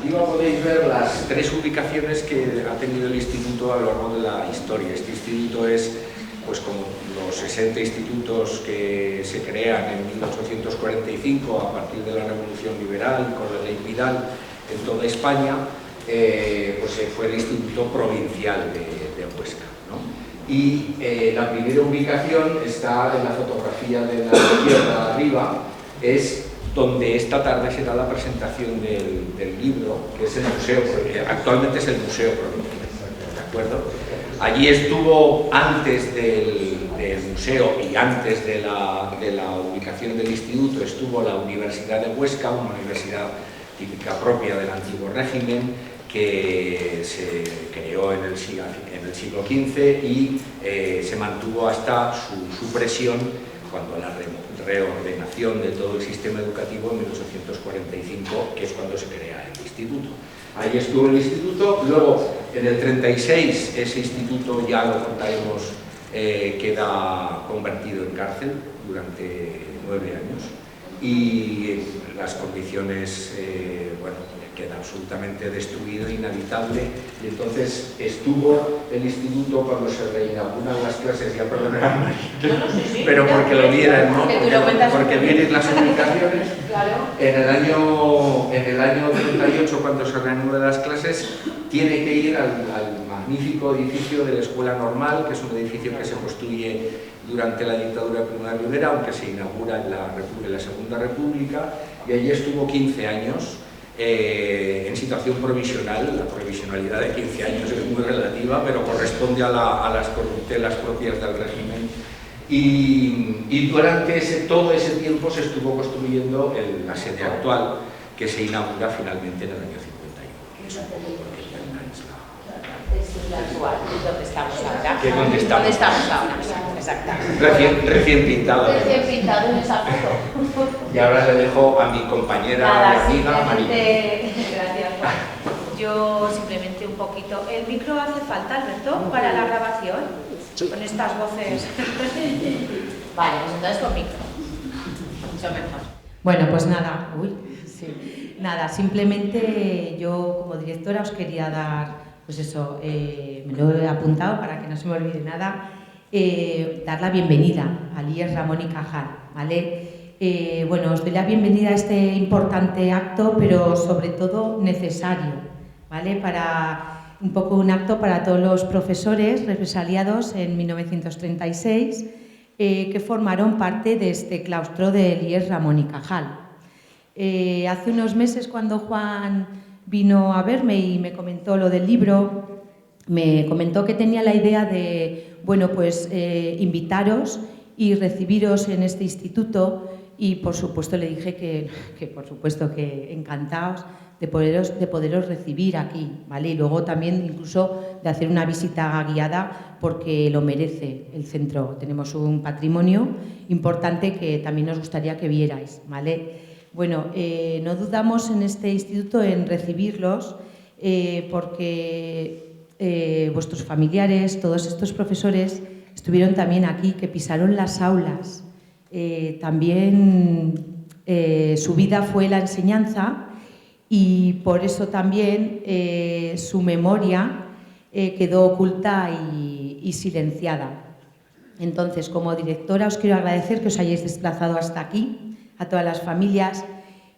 diapositiva podéis ver las tres ubicaciones que ha tenido el instituto a lo largo de la historia. Este instituto es, pues como los 60 institutos que se crean en 1845 a partir de la Revolución Liberal con la Ley Vidal en toda España, pues fue el instituto provincial de Huesca, ¿no? Y la primera ubicación está en la fotografía de la izquierda arriba, es donde esta tarde será la presentación del libro, que es el museo, porque actualmente es el museo provincial, ¿de acuerdo? Allí estuvo, antes del museo y antes de la ubicación del instituto, estuvo la Universidad de Huesca, una universidad típica propia del antiguo régimen, que se creó en el siglo XV y se mantuvo hasta su supresión cuando la reordenación de todo el sistema educativo en 1845, que es cuando se crea el instituto. Ahí estuvo el instituto, luego en el 36 ese instituto, ya lo contaremos, queda convertido en cárcel durante 9 años y las condiciones, bueno, queda absolutamente destruido, inhabitable, y entonces estuvo el instituto cuando se reinauguran las clases, ya perdonarán, pero porque lo vieran, ¿no? Porque vienen las ubicaciones. En el año 38, cuando se reanudan las clases, tiene que ir al magnífico edificio de la Escuela Normal, que es un edificio que se construye durante la dictadura de Primo de Rivera, aunque se inaugura en la Segunda República, y allí estuvo 15 años, en situación provisional. La provisionalidad de 15 años es muy relativa, pero corresponde a las corruptelas propias del régimen. Y durante todo ese tiempo se estuvo construyendo la sede actual, que se inaugura finalmente en el año 51. Es un poco porque ya es la actual, donde estamos ahora. ¿Dónde estamos ahora? Exactamente. Recién pintado. Recién pintado en esa foto. Y ahora le dejo a mi compañera y amiga María. Gracias, Juan. Yo simplemente un poquito. ¿El micro hace falta, Alberto, para la grabación? Sí. Con estas voces. Vale, pues entonces con micro. Mucho mejor. Bueno, pues nada. Nada, simplemente yo como directora os quería dar, pues eso, me lo he apuntado para que no se me olvide nada, dar la bienvenida al IES Ramón y Cajal, ¿vale? Bueno, os doy la bienvenida a este importante acto, pero sobre todo necesario, ¿vale? Para un poco un acto para todos los profesores represaliados en 1936 que formaron parte de este claustro del IES Ramón y Cajal. Hace unos meses, cuando Juan vino a verme y me comentó lo del libro, me comentó que tenía la idea de, bueno, pues invitaros y recibiros en este instituto, y por supuesto le dije que por supuesto que encantados de poderos recibir aquí, ¿vale? Y luego también incluso de hacer una visita guiada, porque lo merece el centro. Tenemos un patrimonio importante que también nos gustaría que vierais, ¿vale? Bueno, no dudamos en este instituto en recibirlos porque vuestros familiares, todos estos profesores, estuvieron también aquí, que pisaron las aulas. También su vida fue la enseñanza, y por eso también su memoria quedó oculta y silenciada. Entonces, como directora, os quiero agradecer que os hayáis desplazado hasta aquí, a todas las familias,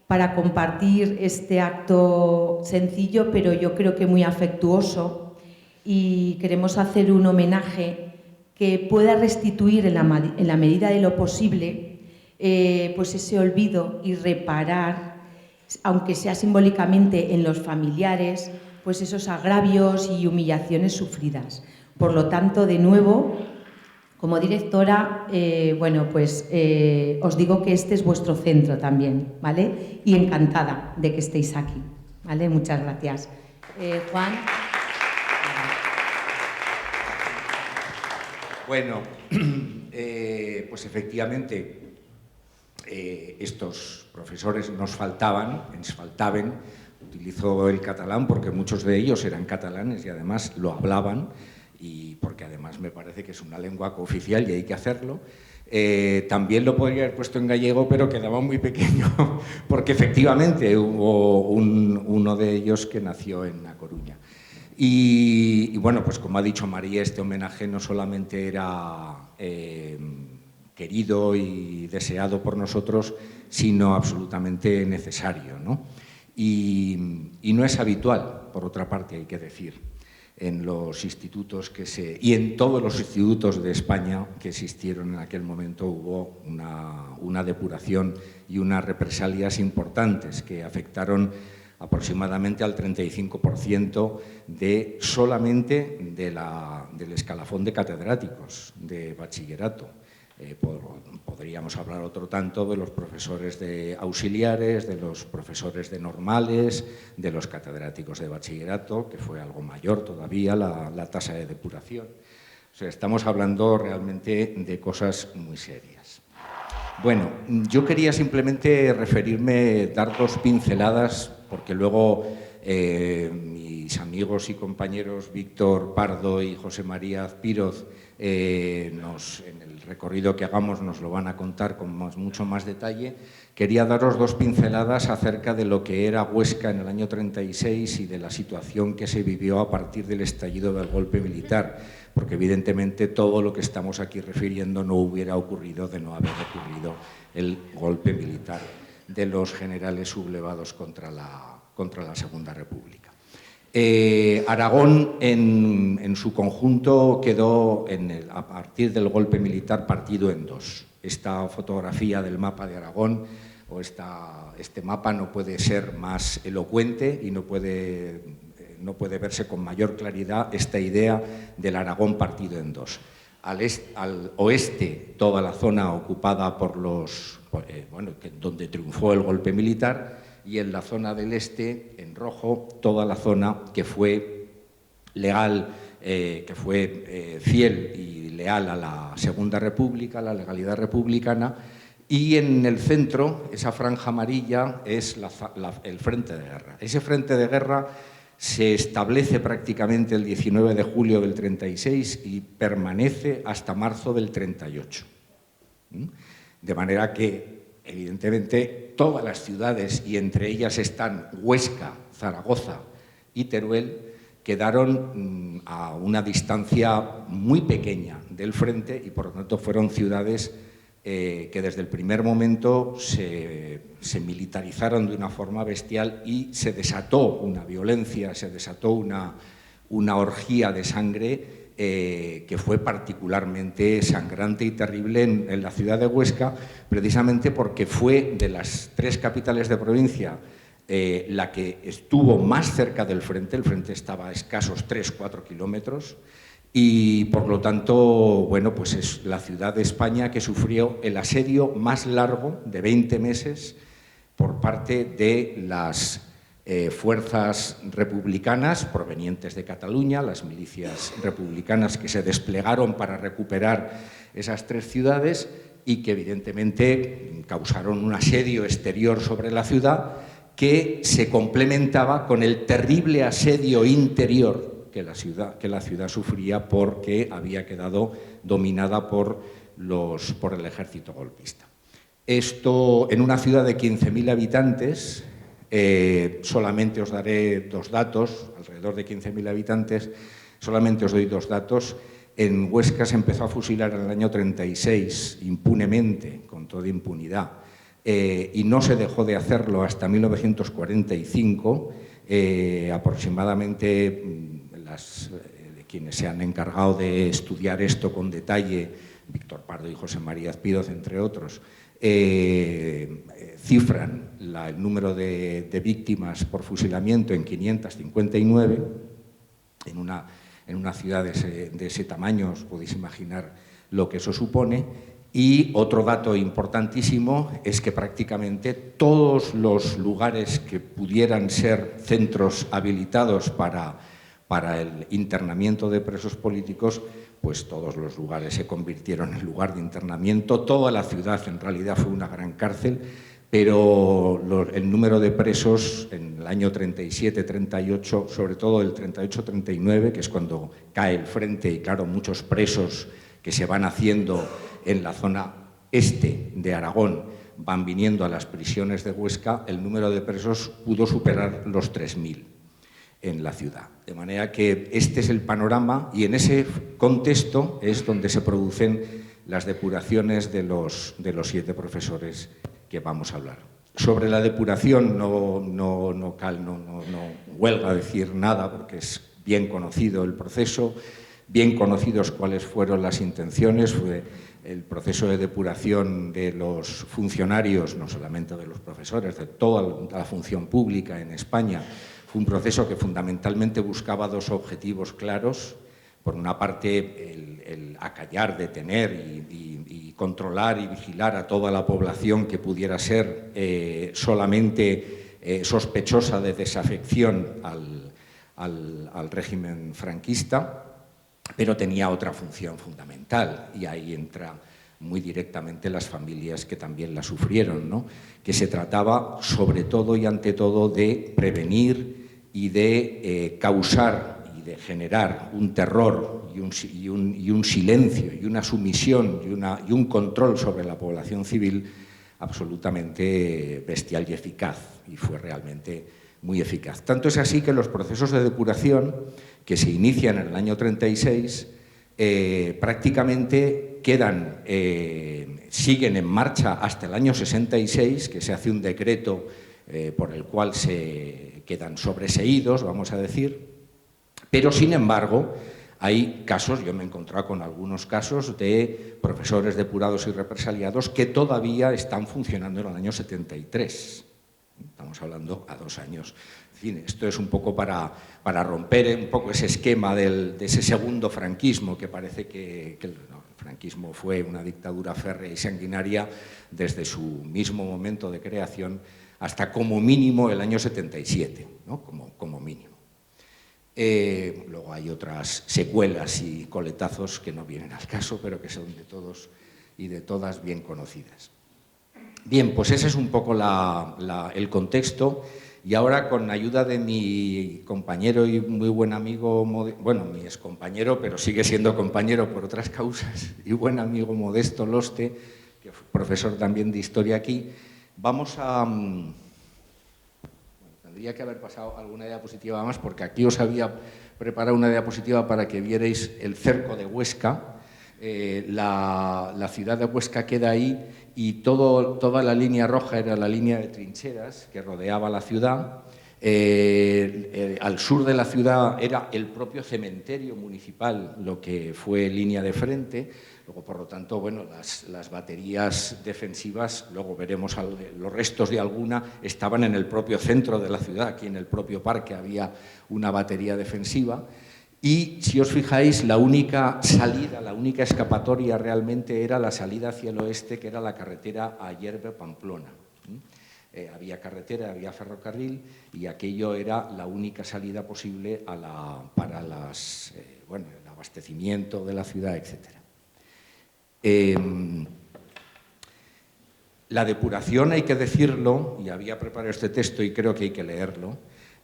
para compartir este acto sencillo, pero yo creo que muy afectuoso, y queremos hacer un homenaje que pueda restituir en la medida de lo posible pues ese olvido, y reparar, aunque sea simbólicamente en los familiares, pues esos agravios y humillaciones sufridas. Por lo tanto, de nuevo, como directora, bueno, pues os digo que este es vuestro centro también, ¿vale? Y encantada de que estéis aquí, ¿vale? Muchas gracias. Juan. Bueno, pues efectivamente estos profesores nos faltaban, utilizo el catalán porque muchos de ellos eran catalanes y además lo hablaban, y porque además me parece que es una lengua cooficial y hay que hacerlo. También lo podría haber puesto en gallego, pero quedaba muy pequeño, porque efectivamente hubo uno de ellos que nació en A Coruña. Y bueno, pues como ha dicho María, este homenaje no solamente era querido y deseado por nosotros, sino absolutamente necesario, ¿no? Y no es habitual, por otra parte, hay que decir, en los institutos y en todos los institutos de España que existieron en aquel momento hubo una depuración y unas represalias importantes que afectaron aproximadamente al 35% solamente del escalafón de catedráticos de bachillerato. Podríamos hablar otro tanto de los profesores de auxiliares, de los profesores de normales, de los catedráticos de bachillerato, que fue algo mayor todavía la tasa de depuración. O sea, estamos hablando realmente de cosas muy serias. Bueno, yo quería simplemente dar dos pinceladas, porque luego mis amigos y compañeros Víctor Pardo y José María Azpíroz en el recorrido que hagamos nos lo van a contar con mucho más detalle. Quería daros dos pinceladas acerca de lo que era Huesca en el año 36 y de la situación que se vivió a partir del estallido del golpe militar, porque evidentemente todo lo que estamos aquí refiriendo no hubiera ocurrido de no haber ocurrido el golpe militar de los generales sublevados contra la Segunda República. Aragón en su conjunto quedó a partir del golpe militar partido en dos. Esta fotografía del mapa de Aragón o este mapa no puede ser más elocuente y no puede verse con mayor claridad esta idea del Aragón partido en dos. Al oeste, toda la zona ocupada por donde triunfó el golpe militar, y en la zona del este, en rojo, toda la zona que fue legal, que fue fiel y leal a la Segunda República, a la legalidad republicana, y en el centro, esa franja amarilla, es el frente de guerra. Ese frente de guerra se establece prácticamente el 19 de julio del 36 y permanece hasta marzo del 38. De manera que, evidentemente, todas las ciudades, y entre ellas están Huesca, Zaragoza y Teruel, quedaron a una distancia muy pequeña del frente y, por lo tanto, fueron ciudades que desde el primer momento se militarizaron de una forma bestial y se desató una violencia, se desató una orgía de sangre que fue particularmente sangrante y terrible en la ciudad de Huesca, precisamente porque fue de las tres capitales de provincia la que estuvo más cerca del frente. El frente estaba a escasos 3-4 kilómetros y, por lo tanto, bueno, pues es la ciudad de España que sufrió el asedio más largo de 20 meses por parte de las fuerzas republicanas provenientes de Cataluña, las milicias republicanas que se desplegaron para recuperar esas tres ciudades y que evidentemente causaron un asedio exterior sobre la ciudad que se complementaba con el terrible asedio interior que la ciudad sufría porque había quedado dominada por el ejército golpista. Esto en una ciudad de 15.000 habitantes. Solamente os daré dos datos, alrededor de 15.000 habitantes, solamente os doy dos datos. En Huesca se empezó a fusilar en el año 36, impunemente, con toda impunidad, y no se dejó de hacerlo hasta 1945. Aproximadamente quienes se han encargado de estudiar esto con detalle, Víctor Pardo y José María Azpíroz, entre otros, cifran el número de víctimas por fusilamiento en 559. En una ciudad de ese tamaño os podéis imaginar lo que eso supone. Y otro dato importantísimo es que prácticamente todos los lugares que pudieran ser centros habilitados para el internamiento de presos políticos, pues todos los lugares se convirtieron en lugar de internamiento. Toda la ciudad en realidad fue una gran cárcel, pero el número de presos en el año 37-38, sobre todo el 38-39, que es cuando cae el frente y claro, muchos presos que se van haciendo en la zona de Aragón van viniendo a las prisiones de Huesca, el número de presos pudo superar los 3.000 en la ciudad. De manera que este es el panorama y en ese contexto es donde se producen las depuraciones de los 7 profesores que vamos a hablar. Sobre la depuración no huelga decir nada porque es bien conocido el proceso, bien conocidos cuáles fueron las intenciones. Fue el proceso de depuración de los funcionarios, no solamente de los profesores, de toda la función pública en España. Fue un proceso que fundamentalmente buscaba 2 objetivos claros. Por una parte, el acallar, detener y controlar y vigilar a toda la población que pudiera ser solamente sospechosa de desafección al régimen franquista, pero tenía otra función fundamental, y ahí entra muy directamente las familias que también la sufrieron, ¿no? Que se trataba sobre todo y ante todo de prevenir y de causar de generar un terror y un silencio y una sumisión y un control sobre la población civil absolutamente bestial y eficaz, y fue realmente muy eficaz. Tanto es así que los procesos de depuración que se inician en el año 36 prácticamente siguen en marcha hasta el año 66, que se hace un decreto por el cual se quedan sobreseídos, vamos a decir. Pero, sin embargo, hay casos, yo me he encontrado con algunos casos de profesores depurados y represaliados que todavía están funcionando en el año 73. Estamos hablando a 2 años. En fin, esto es un poco para romper un poco ese esquema de ese segundo franquismo, que parece que el franquismo fue una dictadura férrea y sanguinaria desde su mismo momento de creación hasta como mínimo el año 77, ¿no? Como mínimo. Luego hay otras secuelas y coletazos que no vienen al caso, pero que son de todos y de todas bien conocidas. Bien, pues ese es un poco el contexto, y ahora, con ayuda de mi compañero y muy buen amigo, bueno, mi excompañero, pero sigue siendo compañero por otras causas, y buen amigo Modesto Loste, que fue profesor también de Historia aquí, vamos a... Tendría que haber pasado alguna diapositiva más, porque aquí os había preparado una diapositiva para que vierais el cerco de Huesca. La ciudad de Huesca queda ahí, y toda la línea roja era la línea de trincheras que rodeaba la ciudad. Al sur de la ciudad era el propio cementerio municipal lo que fue línea de frente. Luego, por lo tanto, bueno, las baterías defensivas, luego veremos los restos de alguna, estaban en el propio centro de la ciudad. Aquí en el propio parque había una batería defensiva. Y, si os fijáis, la única salida, la única escapatoria realmente era la salida hacia el oeste, que era la carretera Ayerbe-Pamplona. Había carretera, había ferrocarril, y aquello era la única salida posible para el abastecimiento de la ciudad, etc. La depuración, hay que decirlo, y había preparado este texto y creo que hay que leerlo.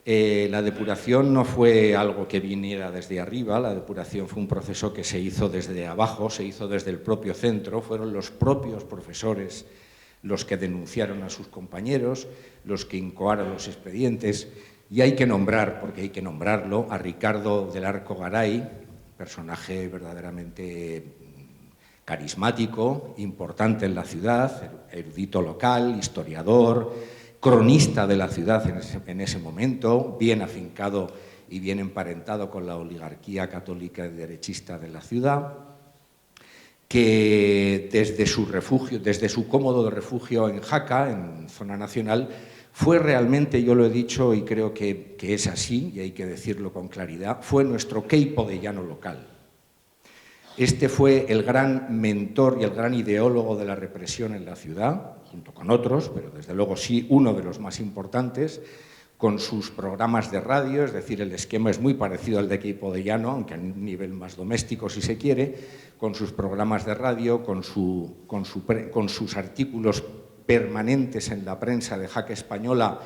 La depuración no fue algo que viniera desde arriba, la depuración fue un proceso que se hizo desde abajo, se hizo desde el propio centro. Fueron los propios profesores los que denunciaron a sus compañeros, los que incoaron los expedientes, y hay que nombrar, porque hay que nombrarlo, a Ricardo del Arco Garay, personaje verdaderamente carismático, importante en la ciudad, erudito local, historiador, cronista de la ciudad en ese momento, bien afincado y bien emparentado con la oligarquía católica y derechista de la ciudad, que desde su cómodo refugio en Jaca, en zona nacional, fue realmente, yo lo he dicho y creo que es así, y hay que decirlo con claridad, fue nuestro Queipo de llano local. Este fue el gran mentor y el gran ideólogo de la represión en la ciudad, junto con otros, pero desde luego sí uno de los más importantes, con sus programas de radio. Es decir, el esquema es muy parecido al de Queipo de Llano, aunque a un nivel más doméstico, si se quiere, con sus programas de radio, con sus artículos permanentes en la prensa de Jaca Española,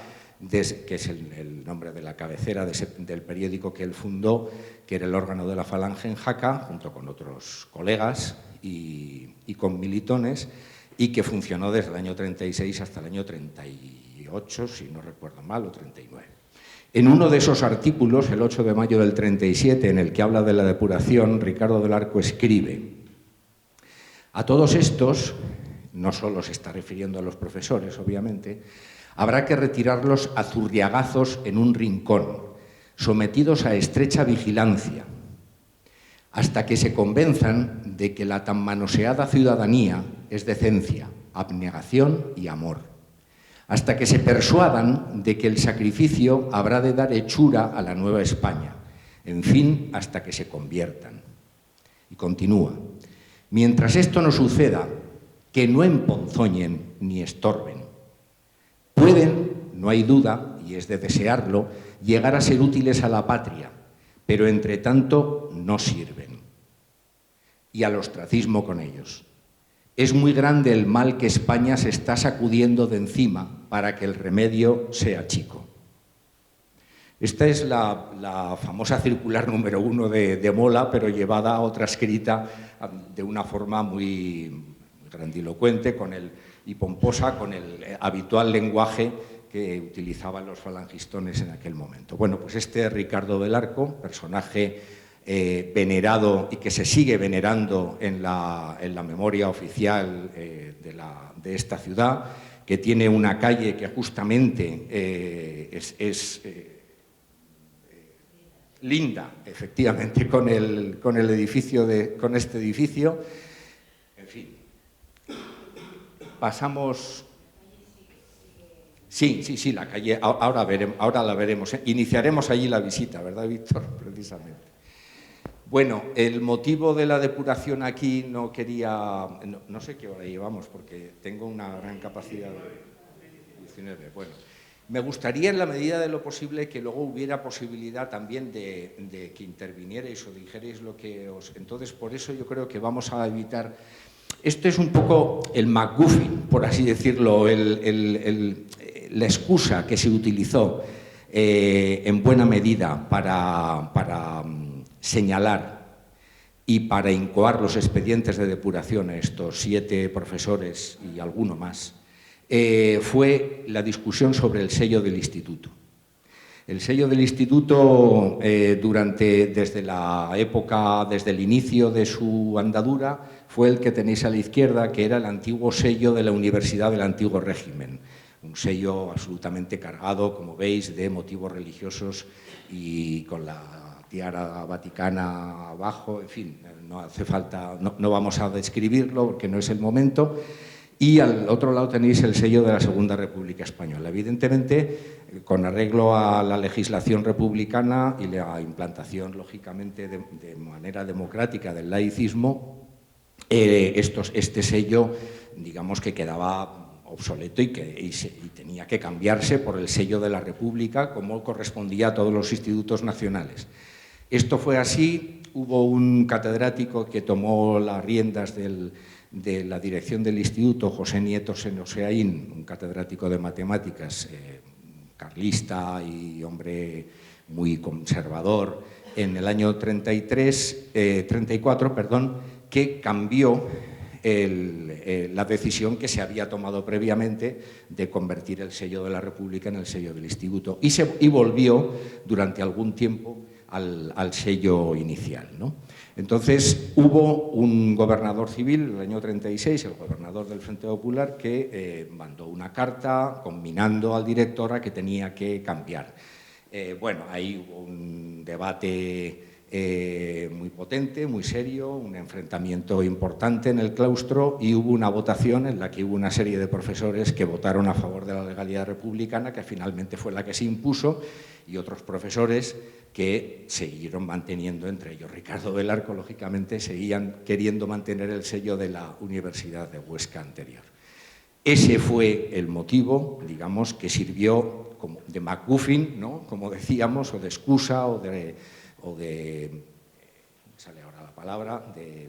que es el nombre de la cabecera del periódico que él fundó, que era el órgano de la Falange en Jaca, junto con otros colegas y con militones. y que funcionó desde el año 36 hasta el año 38, si no recuerdo mal, o 39. En uno de esos artículos, el 8 de mayo del 37, en el que habla de la depuración, Ricardo del Arco escribe: a todos estos, no solo se está refiriendo a los profesores, obviamente, habrá que retirarlos a zurriagazos en un rincón, sometidos a estrecha vigilancia, hasta que se convenzan de que la tan manoseada ciudadanía es decencia, abnegación y amor, hasta que se persuadan de que el sacrificio habrá de dar hechura a la Nueva España, en fin, hasta que se conviertan. Y continúa: mientras esto no suceda, que no emponzoñen ni estorben. Pueden, no hay duda, y es de desearlo, llegar a ser útiles a la patria, pero entre tanto no sirven. Y al ostracismo con ellos. Es muy grande el mal que España se está sacudiendo de encima para que el remedio sea chico. Esta es la famosa circular número 1 de Mola, pero llevada a otra escrita de una forma muy grandilocuente y pomposa, con el habitual lenguaje que utilizaban los falangistones en aquel momento. Bueno, pues este es Ricardo del Arco, personaje venerado y que se sigue venerando en la memoria oficial de esta ciudad, que tiene una calle que justamente es linda, efectivamente, con este edificio. En fin, pasamos. Sí, la calle, ahora la veremos. Iniciaremos allí la visita, ¿verdad, Víctor? Precisamente. Bueno, el motivo de la depuración aquí no sé qué hora llevamos, porque tengo una gran capacidad de 19. Bueno, me gustaría, en la medida de lo posible, que luego hubiera posibilidad también de que intervinierais o dijerais lo que os... Entonces, por eso yo creo que vamos a evitar... Esto es un poco el MacGuffin, por así decirlo, la excusa que se utilizó en buena medida para señalar y para incoar los expedientes de depuración a estos 7 profesores y alguno más, fue la discusión sobre el sello del instituto. El sello del instituto, desde el inicio de su andadura, fue el que tenéis a la izquierda, que era el antiguo sello de la Universidad del Antiguo Régimen. Un sello absolutamente cargado, como veis, de motivos religiosos y con la tiara vaticana abajo, en fin, no hace falta, no vamos a describirlo porque no es el momento. Y al otro lado tenéis el sello de la Segunda República Española. Evidentemente, con arreglo a la legislación republicana y la implantación, lógicamente, de manera democrática del laicismo, este sello, digamos que quedaba obsoleto y tenía que cambiarse por el sello de la República, como correspondía a todos los institutos nacionales. Esto fue así. Hubo un catedrático que tomó las riendas de la dirección del instituto, José Nieto Senoseaín, un catedrático de matemáticas, carlista y hombre muy conservador, en el año 34, que cambió la decisión que se había tomado previamente de convertir el sello de la República en el sello del instituto y volvió durante algún tiempo al sello inicial, ¿no? Entonces hubo un gobernador civil en el año 36, el gobernador del Frente Popular, que mandó una carta conminando al director a que tenía que cambiar. Bueno, ahí hubo un debate muy potente, muy serio, un enfrentamiento importante en el claustro y hubo una votación en la que hubo una serie de profesores que votaron a favor de la legalidad republicana, que finalmente fue la que se impuso, y otros profesores que siguieron manteniendo, entre ellos Ricardo del Arco, lógicamente, seguían queriendo mantener el sello de la Universidad de Huesca anterior. Ese fue el motivo, digamos, que sirvió como de MacGuffin, ¿no?, como decíamos, o de excusa, o de sale ahora la palabra, de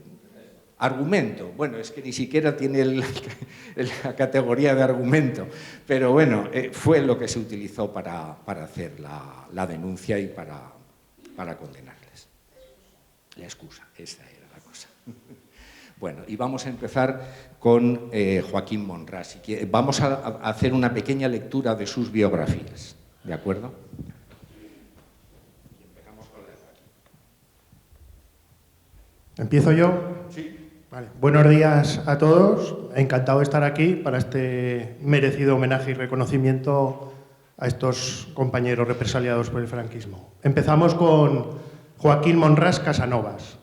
argumento. Bueno, es que ni siquiera tiene la categoría de argumento, pero bueno, fue lo que se utilizó para hacer la denuncia y para condenarles. La excusa, esa era la cosa. Bueno, y vamos a empezar con Joaquín Monràs. Vamos a hacer una pequeña lectura de sus biografías, ¿de acuerdo? Empezamos con la de Joaquín. ¿Empiezo yo? Sí. Vale. Buenos días a todos. Encantado de estar aquí para este merecido homenaje y reconocimiento a estos compañeros represaliados por el franquismo. Empezamos con Joaquín Monràs Casanovas.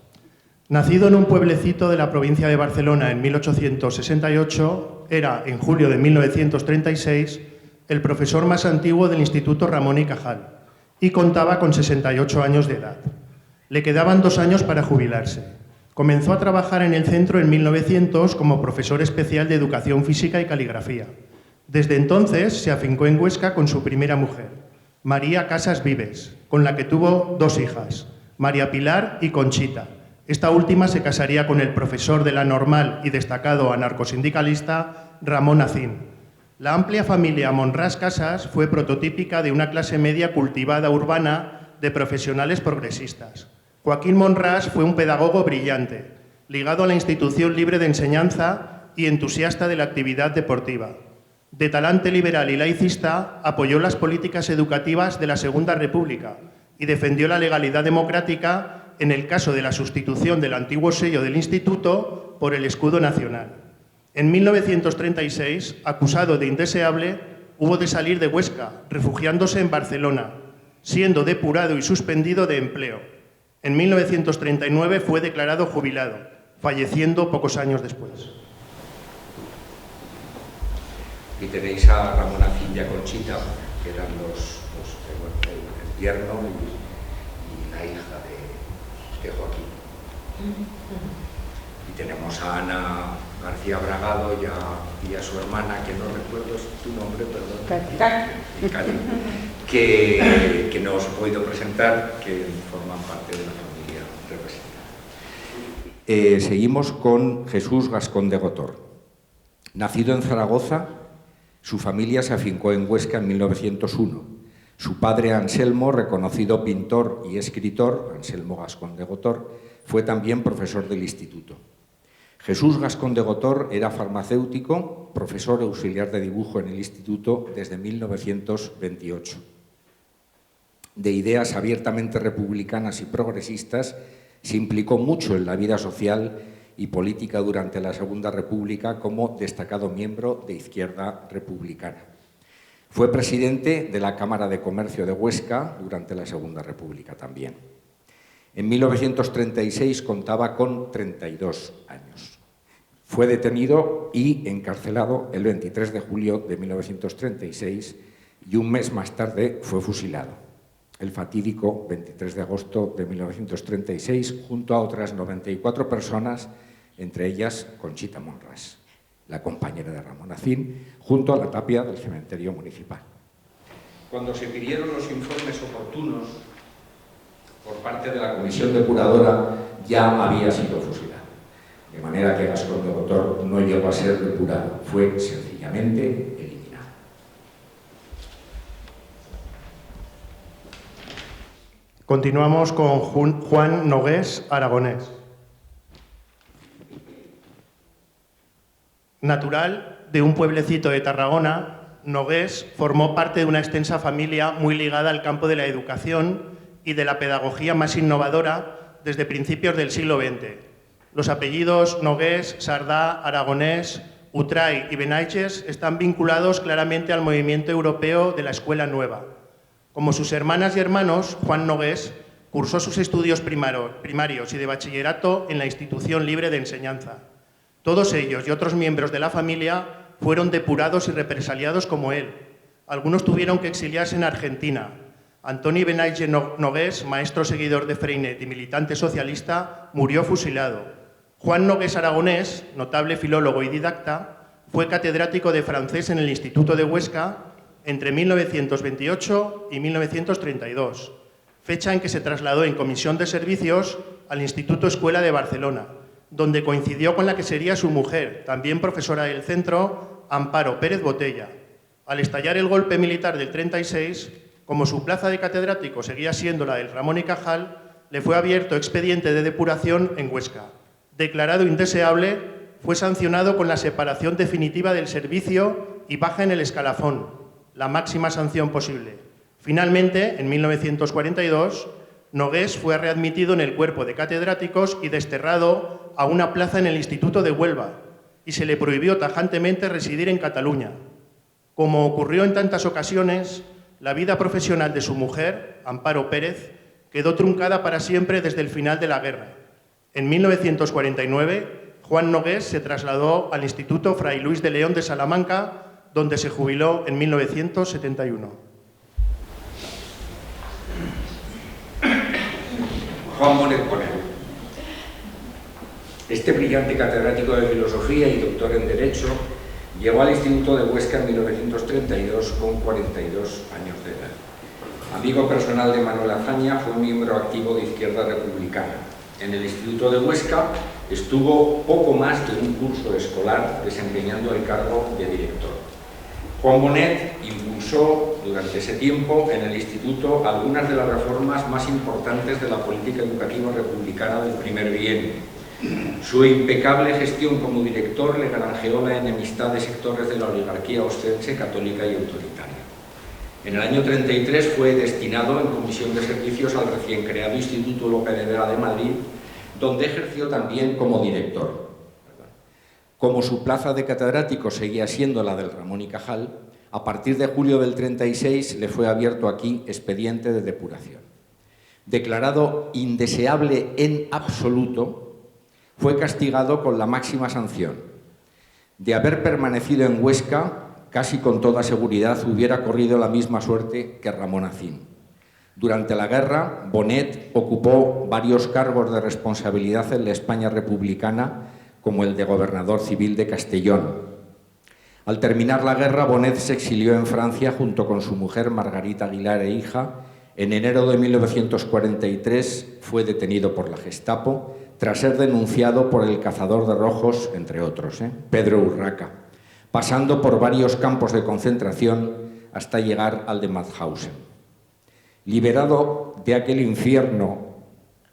Nacido en un pueblecito de la provincia de Barcelona en 1868, era, en julio de 1936, el profesor más antiguo del Instituto Ramón y Cajal y contaba con 68 años de edad. Le quedaban 2 años para jubilarse. Comenzó a trabajar en el centro en 1900 como profesor especial de Educación Física y Caligrafía. Desde entonces se afincó en Huesca con su primera mujer, María Casas Vives, con la que tuvo 2 hijas, María Pilar y Conchita. Esta última se casaría con el profesor de la Normal y destacado anarcosindicalista Ramón Acín. La amplia familia Monràs Casas fue prototípica de una clase media cultivada urbana de profesionales progresistas. Joaquín Monràs fue un pedagogo brillante, ligado a la institución libre de enseñanza y entusiasta de la actividad deportiva. De talante liberal y laicista, apoyó las políticas educativas de la Segunda República y defendió la legalidad democrática en el caso de la sustitución del antiguo sello del Instituto por el escudo nacional. En 1936, acusado de indeseable, hubo de salir de Huesca, refugiándose en Barcelona, siendo depurado y suspendido de empleo. En 1939 fue declarado jubilado, falleciendo pocos años después. Y tenéis a Ramón Acín y a Conchita, que eran el yerno y la hija de Joaquín. Y tenemos a Ana García Bragado y a su hermana, que no recuerdo tu nombre, perdón, que no os he podido presentar, que forman parte de la familia representada. Seguimos con Jesús Gascón de Gotor. Nacido en Zaragoza, su familia se afincó en Huesca en 1901. Su padre, Anselmo, reconocido pintor y escritor, Anselmo Gascón de Gotor, fue también profesor del instituto. Jesús Gascón de Gotor era farmacéutico, profesor auxiliar de dibujo en el instituto desde 1928. De ideas abiertamente republicanas y progresistas, se implicó mucho en la vida social y política durante la Segunda República como destacado miembro de Izquierda Republicana. Fue presidente de la Cámara de Comercio de Huesca durante la Segunda República también. En 1936 contaba con 32 años. Fue detenido y encarcelado el 23 de julio de 1936 y un mes más tarde fue fusilado, el fatídico 23 de agosto de 1936, junto a otras 94 personas, entre ellas Conchita Monràs, la compañera de Ramón Acín, junto a la tapia del cementerio municipal. Cuando se pidieron los informes oportunos por parte de la comisión depuradora, ya había sido fusilado. De manera que Gascón de Gotor no llegó a ser depurado, fue sencillamente eliminado. Continuamos con Juan Nogués Aragonés. Natural de un pueblecito de Tarragona, Nogués formó parte de una extensa familia muy ligada al campo de la educación y de la pedagogía más innovadora desde principios del siglo XX. Los apellidos Nogués, Sardá, Aragonés, Utray y Benaiges están vinculados claramente al movimiento europeo de la Escuela Nueva. Como sus hermanas y hermanos, Juan Nogués cursó sus estudios primarios y de bachillerato en la Institución Libre de Enseñanza. Todos ellos y otros miembros de la familia fueron depurados y represaliados como él. Algunos tuvieron que exiliarse en Argentina. Antoni Benaiges Nogués, maestro seguidor de Freinet y militante socialista, murió fusilado. Juan Nogués Aragonés, notable filólogo y didacta, fue catedrático de francés en el Instituto de Huesca entre 1928 y 1932, fecha en que se trasladó en comisión de servicios al Instituto Escuela de Barcelona, donde coincidió con la que sería su mujer, también profesora del centro, Amparo Pérez Botella. Al estallar el golpe militar del 36, como su plaza de catedrático seguía siendo la del Ramón y Cajal, le fue abierto expediente de depuración en Huesca. Declarado indeseable, fue sancionado con la separación definitiva del servicio y baja en el escalafón, la máxima sanción posible. Finalmente, en 1942, Nogués fue readmitido en el cuerpo de catedráticos y desterrado a una plaza en el Instituto de Huelva, y se le prohibió tajantemente residir en Cataluña. Como ocurrió en tantas ocasiones, la vida profesional de su mujer, Amparo Pérez, quedó truncada para siempre desde el final de la guerra. En 1949, Juan Nogués se trasladó al Instituto Fray Luis de León de Salamanca, donde se jubiló en 1971. Juan Bonet Ponel. Este brillante catedrático de Filosofía y doctor en Derecho llegó al Instituto de Huesca en 1932 con 42 años de edad. Amigo personal de Manuel Azaña, fue miembro activo de Izquierda Republicana. En el Instituto de Huesca estuvo poco más de un curso escolar desempeñando el cargo de director. Juan Bonet impulsó durante ese tiempo en el Instituto algunas de las reformas más importantes de la política educativa republicana del primer bienio. Su impecable gestión como director le granjeó la enemistad de sectores de la oligarquía ostense, católica y autoritaria. En el año 33 fue destinado en comisión de servicios al recién creado Instituto Lope de Vega de Madrid, donde ejerció también como director. Como su plaza de catedrático seguía siendo la del Ramón y Cajal, a partir de julio del 36 le fue abierto aquí expediente de depuración. Declarado indeseable en absoluto, fue castigado con la máxima sanción. De haber permanecido en Huesca, casi con toda seguridad hubiera corrido la misma suerte que Ramón Acín. Durante la guerra, Bonet ocupó varios cargos de responsabilidad en la España republicana, como el de gobernador civil de Castellón. Al terminar la guerra, Bonet se exilió en Francia junto con su mujer Margarita Aguilar e hija. En enero de 1943 fue detenido por la Gestapo, tras ser denunciado por el cazador de rojos, entre otros, Pedro Urraca, pasando por varios campos de concentración hasta llegar al de Mauthausen. Liberado de aquel infierno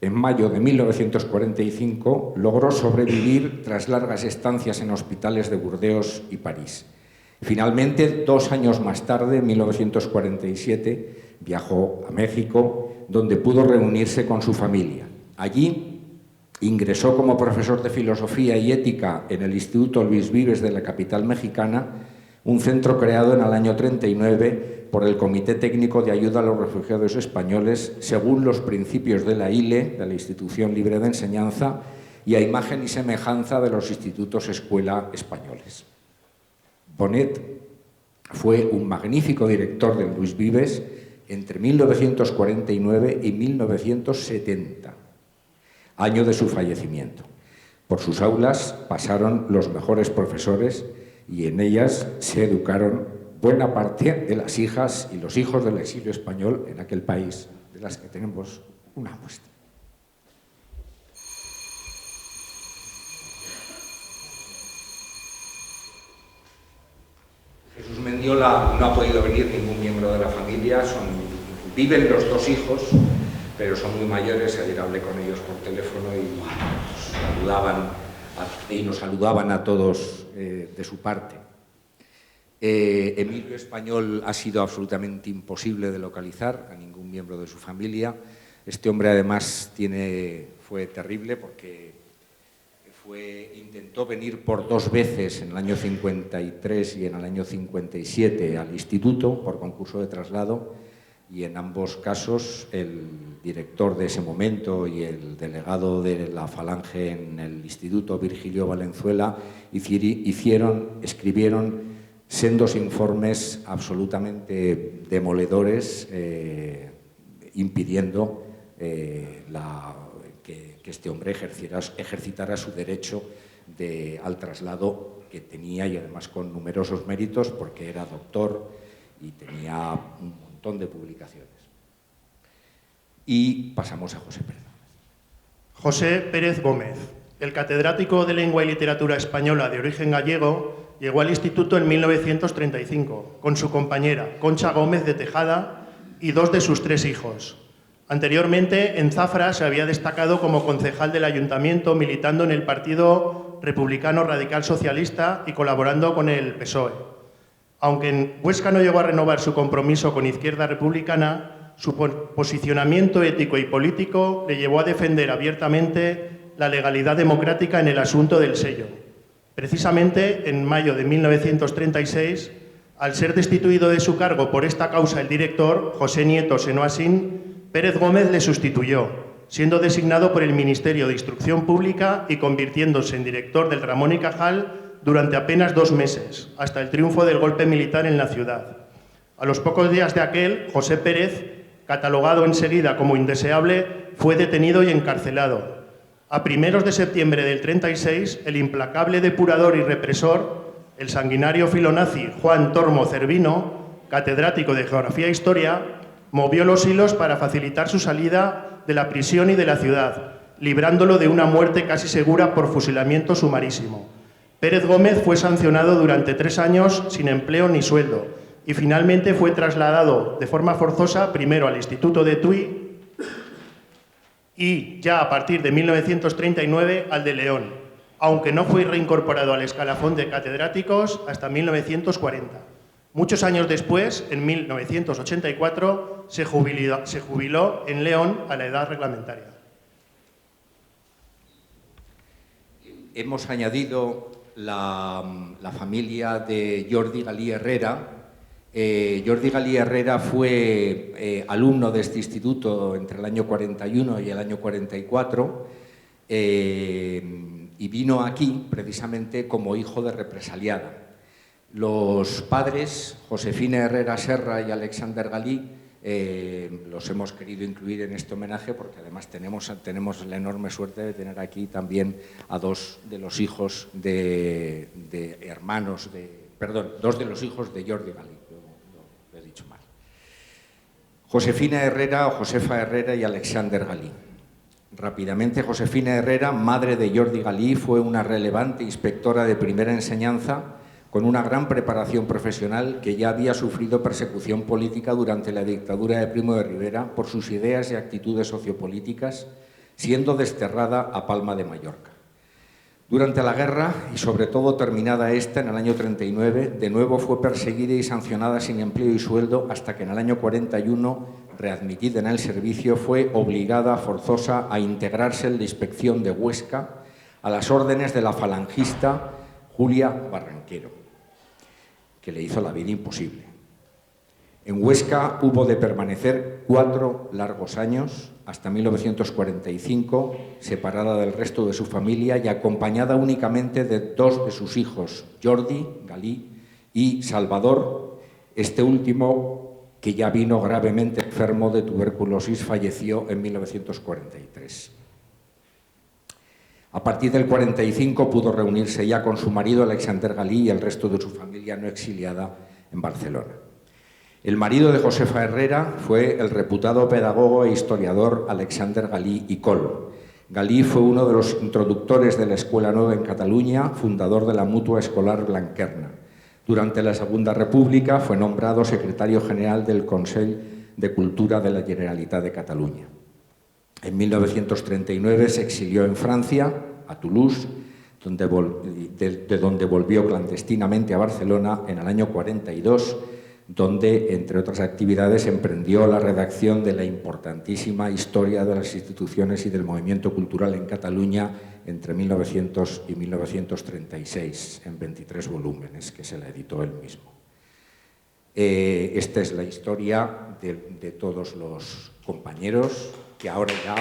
en mayo de 1945, logró sobrevivir tras largas estancias en hospitales de Burdeos y París. Finalmente, 2 años más tarde, en 1947, viajó a México, donde pudo reunirse con su familia. Allí ingresó como profesor de Filosofía y Ética en el Instituto Luis Vives de la capital mexicana, un centro creado en el año 39 por el Comité Técnico de Ayuda a los Refugiados Españoles, según los principios de la ILE, de la Institución Libre de Enseñanza, y a imagen y semejanza de los institutos escuela españoles. Bonet fue un magnífico director del Luis Vives entre 1949 y 1970. Año de su fallecimiento. Por sus aulas pasaron los mejores profesores y en ellas se educaron buena parte de las hijas y los hijos del exilio español en aquel país, de las que tenemos una muestra. Jesús Mendiola no ha podido venir ningún miembro de la familia, viven los 2 hijos, pero son muy mayores. Ayer hablé con ellos por teléfono y nos saludaban a todos de su parte. Emilio Español ha sido absolutamente imposible de localizar a ningún miembro de su familia. Este hombre además fue terrible porque intentó venir por 2 veces, en el año 53 y en el año 57, al instituto por concurso de traslado, y en ambos casos el director de ese momento y el delegado de la Falange en el instituto, Virgilio Valenzuela, escribieron sendos informes absolutamente demoledores impidiendo que este hombre ejercitara su derecho al traslado que tenía, y además con numerosos méritos porque era doctor y tenía un montón de publicaciones. Y pasamos a José Pérez. José Pérez Gómez, el catedrático de Lengua y Literatura Española de origen gallego, llegó al instituto en 1935 con su compañera Concha Gómez de Tejada y 2 de sus 3 hijos. Anteriormente, en Zafra se había destacado como concejal del ayuntamiento, militando en el Partido Republicano Radical Socialista y colaborando con el PSOE. Aunque en Huesca no llegó a renovar su compromiso con Izquierda Republicana, su posicionamiento ético y político le llevó a defender abiertamente la legalidad democrática en el asunto del sello. Precisamente, en mayo de 1936, al ser destituido de su cargo por esta causa el director, José Nieto Senoasín, Pérez Gómez le sustituyó, siendo designado por el Ministerio de Instrucción Pública y convirtiéndose en director del Ramón y Cajal durante apenas 2 meses, hasta el triunfo del golpe militar en la ciudad. A los pocos días de aquel, José Pérez, catalogado enseguida como indeseable, fue detenido y encarcelado. A primeros de septiembre del 36, el implacable depurador y represor, el sanguinario filonazi Juan Tormo Cervino, catedrático de Geografía e Historia, movió los hilos para facilitar su salida de la prisión y de la ciudad, librándolo de una muerte casi segura por fusilamiento sumarísimo. Pérez Gómez fue sancionado durante 3 años sin empleo ni sueldo y finalmente fue trasladado de forma forzosa primero al Instituto de Tui y ya a partir de 1939 al de León, aunque no fue reincorporado al escalafón de catedráticos hasta 1940. Muchos años después, en 1984, se jubiló en León a la edad reglamentaria. Hemos añadido la familia de Jordi Galí Herrera. Jordi Galí Herrera fue alumno de este instituto entre el año 41 y el año 44 y vino aquí precisamente como hijo de represaliada. Los padres, Josefina Herrera Serra y Alexander Galí, los hemos querido incluir en este homenaje porque además tenemos la enorme suerte de tener aquí también a 2 de los hijos de hermanos dos de los hijos de Jordi Galí, lo he dicho mal. Josefina Herrera o Josefa Herrera y Alexander Galí. Rápidamente, Josefina Herrera, madre de Jordi Galí, fue una relevante inspectora de primera enseñanza con una gran preparación profesional que ya había sufrido persecución política durante la dictadura de Primo de Rivera por sus ideas y actitudes sociopolíticas, siendo desterrada a Palma de Mallorca. Durante la guerra, y sobre todo terminada esta en el año 39, de nuevo fue perseguida y sancionada sin empleo y sueldo hasta que en el año 41, readmitida en el servicio, fue obligada forzosa a integrarse en la inspección de Huesca a las órdenes de la falangista Julia Barranquero, que le hizo la vida imposible. En Huesca hubo de permanecer 4 largos años, hasta 1945, separada del resto de su familia y acompañada únicamente de 2 de sus hijos, Jordi Galí y Salvador. Este último, que ya vino gravemente enfermo de tuberculosis, falleció en 1943. A partir del 45 pudo reunirse ya con su marido Alexander Galí y el resto de su familia no exiliada en Barcelona. El marido de Josefa Herrera fue el reputado pedagogo e historiador Alexander Galí i Col. Galí fue uno de los introductores de la Escuela Nueva en Cataluña, fundador de la Mutua Escolar Blanquerna. Durante la Segunda República fue nombrado secretario general del Consell de Cultura de la Generalitat de Cataluña. En 1939 se exilió en Francia, a Toulouse, de donde volvió clandestinamente a Barcelona en el año 42, donde, entre otras actividades, emprendió la redacción de la importantísima Historia de las instituciones y del movimiento cultural en Cataluña entre 1900 y 1936, en 23 volúmenes, que se la editó él mismo. Esta es la historia de todos los compañeros que ahora ya...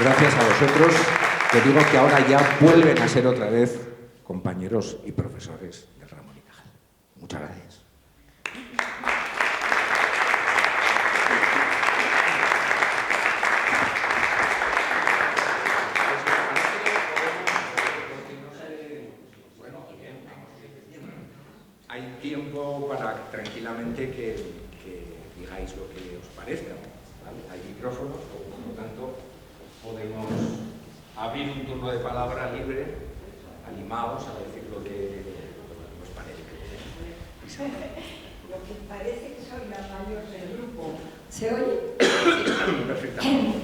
Gracias a vosotros, te digo que ahora ya vuelven a ser otra vez compañeros y profesores del Ramón y Cajal. Muchas gracias. Hay tiempo para tranquilamente que digáis lo que os parezca, ¿vale? Hay micrófonos, por lo tanto podemos abrir un turno de palabra libre, animaos a decir lo que os parezca. Y Lo que parece que soy la mayor del grupo. ¿Se oye? Perfectamente.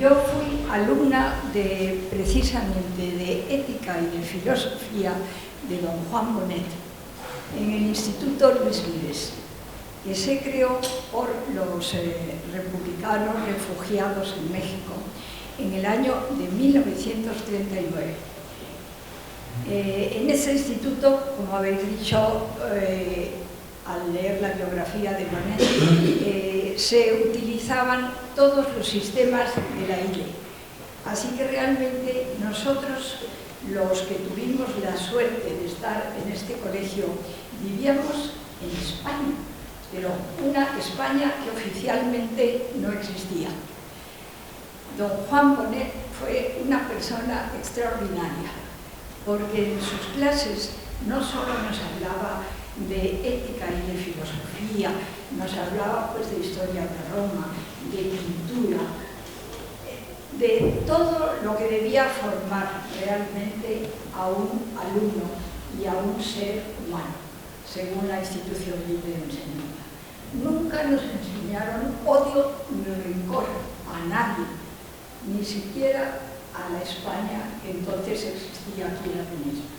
Yo fui alumna precisamente de ética y de filosofía de don Juan Bonet en el Instituto Luis Vives, que se creó por los republicanos refugiados en México en el año de 1939. En ese instituto, como habéis dicho, al leer la biografía de Bonet, se utilizaban todos los sistemas de la ILE. Así que realmente nosotros, los que tuvimos la suerte de estar en este colegio, vivíamos en España, pero una España que oficialmente no existía. Don Juan Bonet fue una persona extraordinaria, porque en sus clases no solo nos hablaba de ética y de filosofía, nos hablaba pues de historia de Roma, de pintura, de todo lo que debía formar realmente a un alumno y a un ser humano, según la institución libre de enseñanza. Nunca nos enseñaron odio ni rencor a nadie, ni siquiera a la España que entonces existía aquí en la península.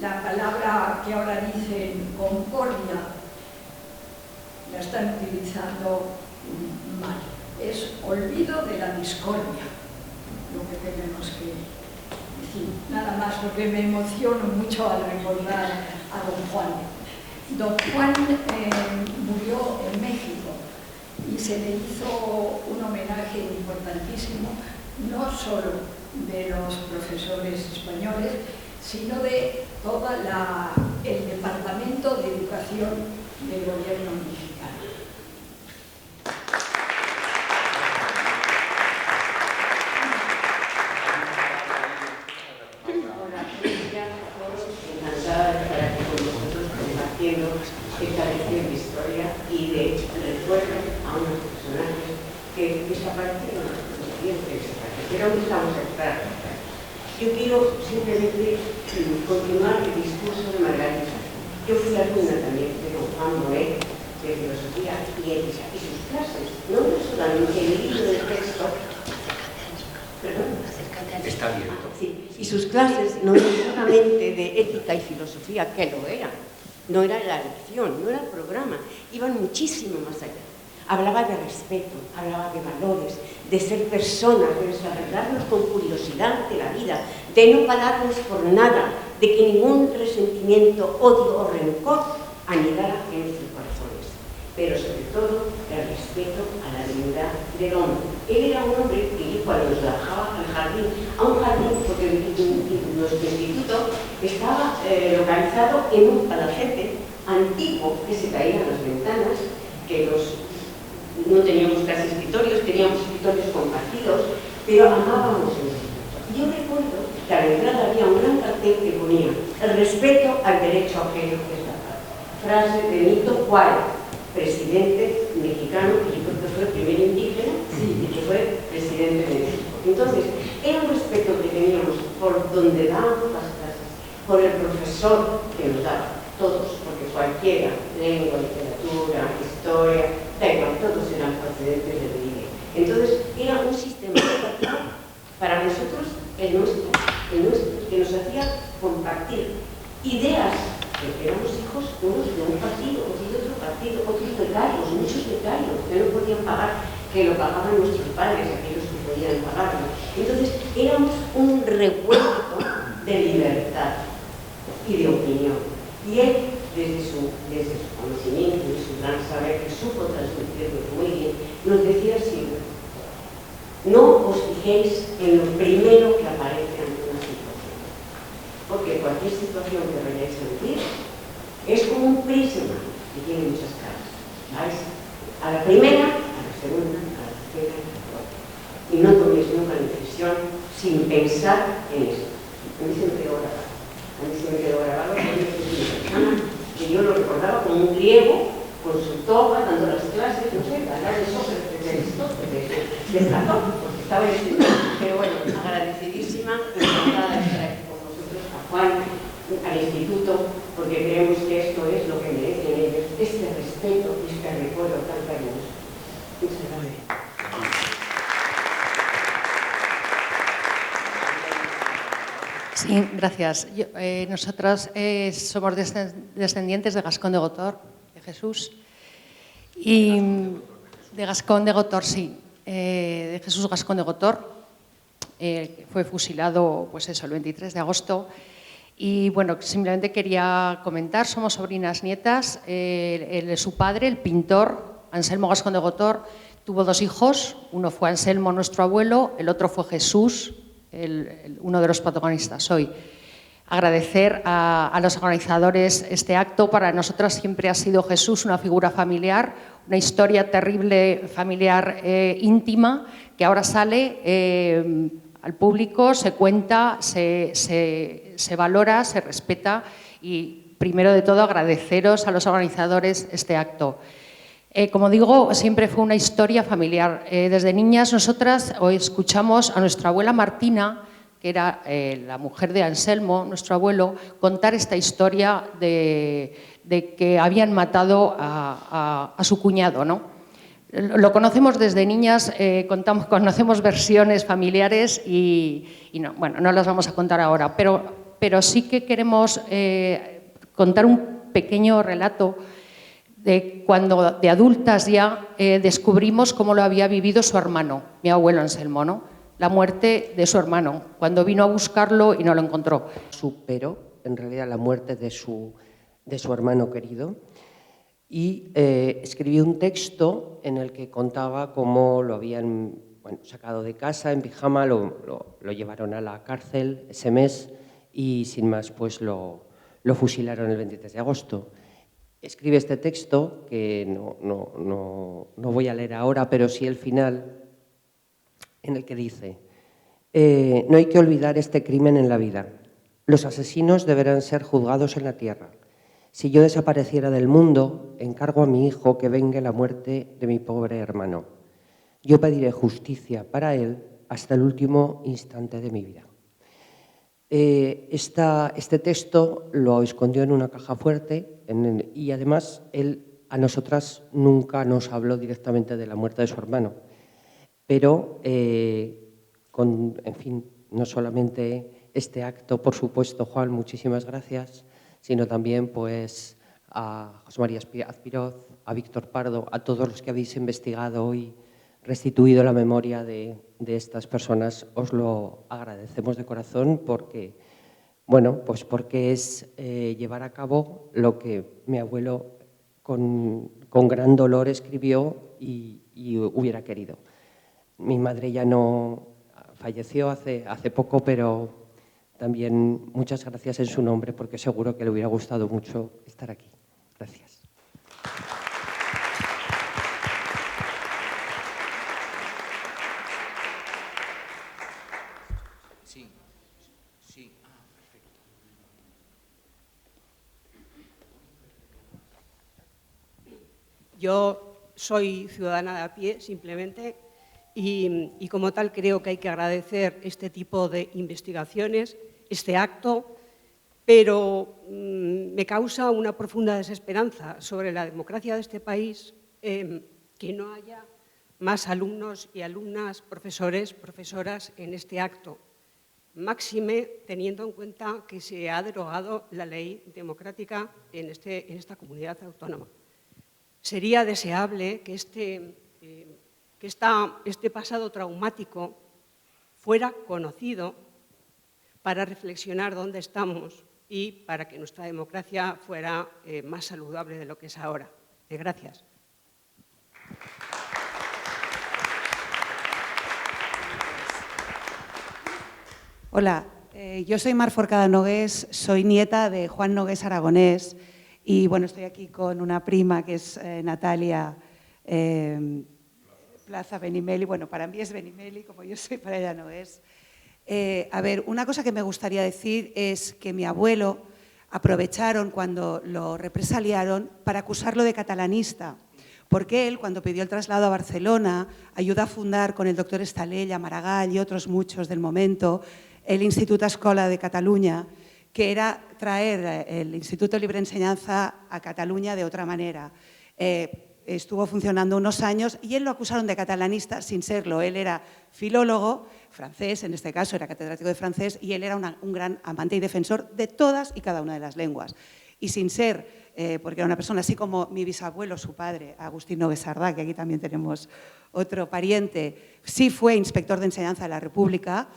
La palabra que ahora dicen concordia la están utilizando mal. Es olvido de la discordia, lo que tenemos que decir. Nada más, porque me emociono mucho al recordar a don Juan. Don Juan murió en México y se le hizo un homenaje importantísimo, no solo de los profesores españoles, sino de todo el Departamento de Educación del Gobierno mexicano. Hola, todos encantada de estar aquí con nosotros compartiendo esta lección de historia y de recuerdo a unos personajes que desaparecieron, pero aún estamos a estar. Yo quiero simplemente continuar el discurso de Margarita. Yo fui alumna también de don Juan Bonet, de filosofía y ética, y sus clases, no solamente el libro del texto, perdón, está abierto. Sí, y sus clases no eran solamente de ética y filosofía, que lo eran, no era la lección, no era el programa, iban muchísimo más allá. Hablaba de respeto, hablaba de valores, de ser personas, de desarrollarnos con curiosidad de la vida, de no pararnos por nada, de que ningún resentimiento, odio o rencor anidara en nuestros corazones, pero sobre todo el respeto a la dignidad del hombre. Él era un hombre que cuando nos bajaba al jardín, a un jardín, porque nuestro instituto estaba localizado en un palacete antiguo que se caía en las ventanas, que no teníamos casi escritorios, teníamos escritorios compartidos, pero amábamos el instituto. Yo recuerdo que a la entrada había un gran cartel que ponía el respeto al derecho ajeno que es la paz. Frase de Benito Juárez, presidente mexicano, que yo creo que fue el primer indígena y que fue presidente de México. Entonces, era un respeto que teníamos por donde dábamos las clases, por el profesor que nos daba, todos, porque cualquiera, lengua, literatura, historia, da igual, todos eran procedentes del INE. Entonces, era un sistema educativo para nosotros, el nuestro, que nos hacía compartir ideas, porque éramos hijos unos de un partido, otros de otro partido, otros becarios, muchos becarios, que no podían pagar, que lo pagaban nuestros padres, aquellos que podían pagarlo. Entonces, éramos un revuelto de libertad y de opinión. Y él, desde su conocimiento y su gran saber, que supo transmitirlo muy bien, nos decía siempre: no os fijéis en lo primero que aparece ante una situación, porque cualquier situación que vayáis a vivir es como un prisma que tiene muchas caras. ¿Sabes? A la primera, a la segunda, a la tercera, a la cuarta. Y no toméis nunca la decisión sin pensar en eso. A mí se me quedó grabado. A mí se me quedó grabado que yo lo recordaba como un griego con su toga, dando las clases, no sé, hablar de Sócrates, de Aristóteles, de Platón, porque estaba en el instituto. Pero bueno, agradecidísima, encantada de estar aquí con vosotros, a Juan, al instituto porque creemos que esto es lo que merecen ellos, este respeto y este recuerdo tan cariñoso. Muchas gracias. Sí, gracias. Nosotros somos descendientes de Gascón de Gotor, de Jesús, y de Gascón de Gotor, sí, de Jesús Gascón de Gotor, que fue fusilado, pues eso, el 23 de agosto. Y bueno, simplemente quería comentar, somos sobrinas nietas, su padre, el pintor Anselmo Gascón de Gotor, tuvo 2 hijos, uno fue Anselmo, nuestro abuelo, el otro fue Jesús, uno de los protagonistas hoy. Agradecer a los organizadores este acto. Para nosotras siempre ha sido Jesús una figura familiar, una historia terrible, familiar, íntima, que ahora sale al público, se cuenta, se valora, se respeta y, primero de todo, agradeceros a los organizadores este acto. Como digo, siempre fue una historia familiar. Desde niñas nosotras escuchamos a nuestra abuela Martina, que era la mujer de Anselmo, nuestro abuelo, contar esta historia de que habían matado a su cuñado, ¿no? Lo conocemos desde niñas, conocemos versiones familiares y no, bueno, no las vamos a contar ahora, pero sí que queremos contar un pequeño relato de cuando de adultas ya descubrimos cómo lo había vivido su hermano, mi abuelo Anselmo, ¿no? La muerte de su hermano, cuando vino a buscarlo y no lo encontró. Superó, en realidad, la muerte de su hermano querido y escribió un texto en el que contaba cómo lo habían sacado de casa en pijama, lo llevaron a la cárcel ese mes y sin más pues lo fusilaron el 23 de agosto. Escribe este texto, que no voy a leer ahora, pero sí el final, en el que dice: no hay que olvidar este crimen en la vida. Los asesinos deberán ser juzgados en la tierra. Si yo desapareciera del mundo, encargo a mi hijo que vengue la muerte de mi pobre hermano. Yo pediré justicia para él hasta el último instante de mi vida. Este texto lo escondió en una caja fuerte y además él a nosotras nunca nos habló directamente de la muerte de su hermano. Pero, en fin, no solamente este acto, por supuesto, Juan, muchísimas gracias, sino también pues, a José María Azpiroz, a Víctor Pardo, a todos los que habéis investigado y restituido la memoria de estas personas. Os lo agradecemos de corazón porque, bueno, pues porque es llevar a cabo lo que mi abuelo con gran dolor escribió y hubiera querido. Mi madre ya no falleció hace poco, pero también muchas gracias en su nombre porque seguro que le hubiera gustado mucho estar aquí. Gracias. Sí. Perfecto. Yo soy ciudadana de a pie, simplemente, y como tal creo que hay que agradecer este tipo de investigaciones, este acto, pero me causa una profunda desesperanza sobre la democracia de este país que no haya más alumnos y alumnas, profesores, profesoras en este acto. Máxime teniendo en cuenta que se ha derogado la ley democrática en esta comunidad autónoma. Sería deseable que este pasado traumático fuera conocido para reflexionar dónde estamos y para que nuestra democracia fuera más saludable de lo que es ahora. Gracias. Hola, yo soy Mar Forcada Nogués, soy nieta de Juan Nogués Aragonés y bueno, estoy aquí con una prima que es Natalia Plaza Benimeli. Bueno, para mí es Benimeli, como yo soy, para ella Nogués. A ver, una cosa que me gustaría decir es que mi abuelo aprovecharon cuando lo represaliaron para acusarlo de catalanista, porque él, cuando pidió el traslado a Barcelona, ayudó a fundar con el doctor Estalella, Maragall y otros muchos del momento el Institut Escola de Catalunya, que era traer el Instituto de Libre Enseñanza a Cataluña de otra manera. Estuvo funcionando unos años y él lo acusaron de catalanista sin serlo. Él era filólogo francés, en este caso era catedrático de francés, y él era un gran amante y defensor de todas y cada una de las lenguas. Y sin ser, porque era una persona así como mi bisabuelo, su padre, Agustín Nogués Sardá, que aquí también tenemos otro pariente, sí fue inspector de enseñanza de la República.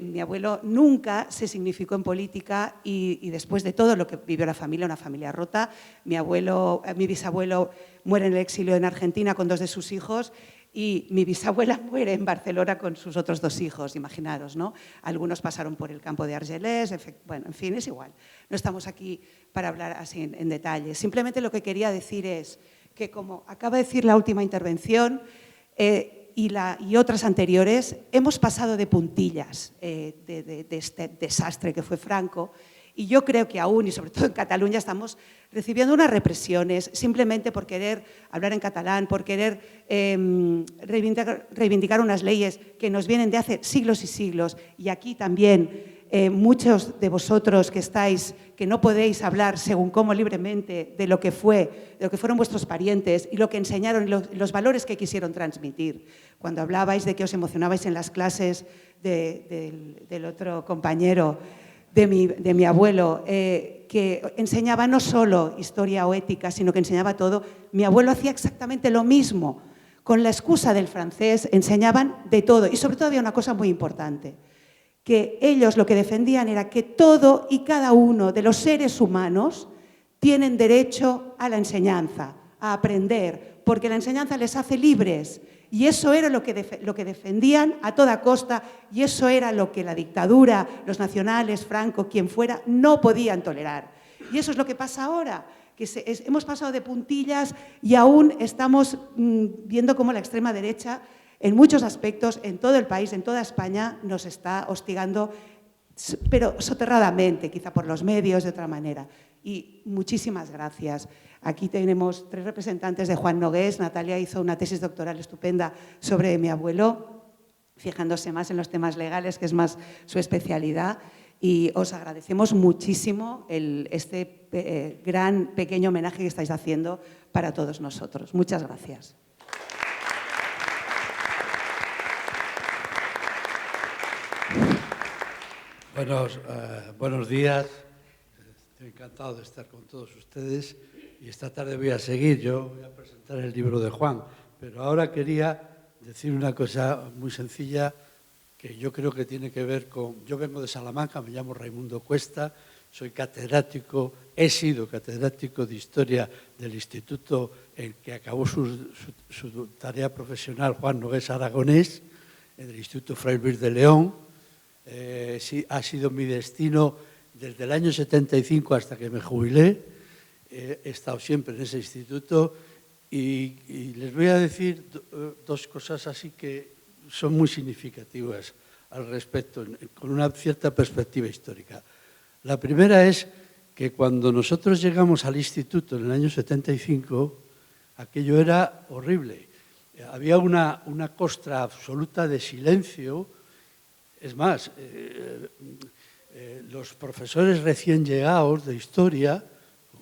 Mi abuelo nunca se significó en política y después de todo lo que vivió la familia, una familia rota, mi bisabuelo muere en el exilio en Argentina con 2 de sus hijos y mi bisabuela muere en Barcelona con sus otros 2 hijos, imaginaros, ¿no? Algunos pasaron por el campo de Argelès, bueno, en fin, es igual. No estamos aquí para hablar así en detalle. Simplemente lo que quería decir es que, como acaba de decir la última intervención y otras anteriores, hemos pasado de puntillas de este desastre que fue Franco. Y yo creo que aún, y sobre todo en Cataluña, estamos recibiendo unas represiones simplemente por querer hablar en catalán, por querer reivindicar unas leyes que nos vienen de hace siglos y siglos. Y aquí también muchos de vosotros que no podéis hablar según cómo libremente de lo que fueron vuestros parientes y lo que enseñaron y los valores que quisieron transmitir. Cuando hablabais de que os emocionabais en las clases del otro compañero, de mi abuelo, que enseñaba no solo historia o ética, sino que enseñaba todo. Mi abuelo hacía exactamente lo mismo. Con la excusa del francés enseñaban de todo. Y sobre todo había una cosa muy importante, que ellos lo que defendían era que todo y cada uno de los seres humanos tienen derecho a la enseñanza, a aprender, porque la enseñanza les hace libres. Y eso era lo que defendían a toda costa, y eso era lo que la dictadura, los nacionales, Franco, quien fuera, no podían tolerar. Y eso es lo que pasa ahora, que hemos pasado de puntillas y aún estamos viendo cómo la extrema derecha, en muchos aspectos, en todo el país, en toda España, nos está hostigando, pero soterradamente, quizá por los medios, de otra manera. Y muchísimas gracias. Aquí tenemos 3 representantes de Juan Nogués. Natalia hizo una tesis doctoral estupenda sobre mi abuelo, fijándose más en los temas legales, que es más su especialidad. Y os agradecemos muchísimo este gran, pequeño homenaje que estáis haciendo para todos nosotros. Muchas gracias. Buenos días. Estoy encantado de estar con todos ustedes. Y esta tarde voy a seguir, yo voy a presentar el libro de Juan, pero ahora quería decir una cosa muy sencilla que yo creo que tiene que ver con... Yo vengo de Salamanca, me llamo Raimundo Cuesta, soy catedrático, he sido catedrático de Historia del instituto en que acabó su tarea profesional Juan Nogués Aragonés, en el Instituto Fray Luis de León. Ha sido mi destino desde el año 75 hasta que me jubilé. He estado siempre en ese instituto y les voy a decir 2 cosas así que son muy significativas al respecto, con una cierta perspectiva histórica. La primera es que cuando nosotros llegamos al instituto en el año 75, aquello era horrible. Había una costra absoluta de silencio. Es más, los profesores recién llegados de historia,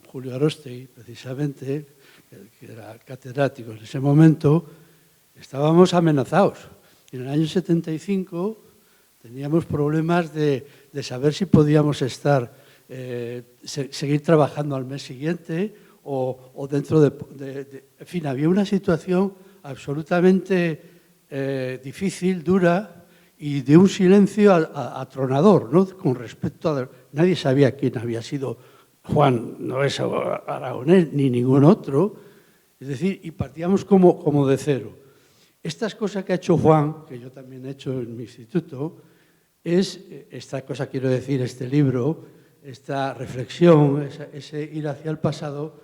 Julio Arostegui, precisamente, que era catedrático en ese momento, estábamos amenazados. Y en el año 75 teníamos problemas de saber si podíamos seguir trabajando al mes siguiente o dentro de... En fin, había una situación absolutamente difícil, dura, y de un silencio atronador, ¿no? Con respecto a... Nadie sabía quién había sido Juan Nogués Aragonés, ni ningún otro. Es decir, y partíamos como de cero. Estas cosas que ha hecho Juan, que yo también he hecho en mi instituto, esta cosa, quiero decir, este libro, esta reflexión, ese ir hacia el pasado.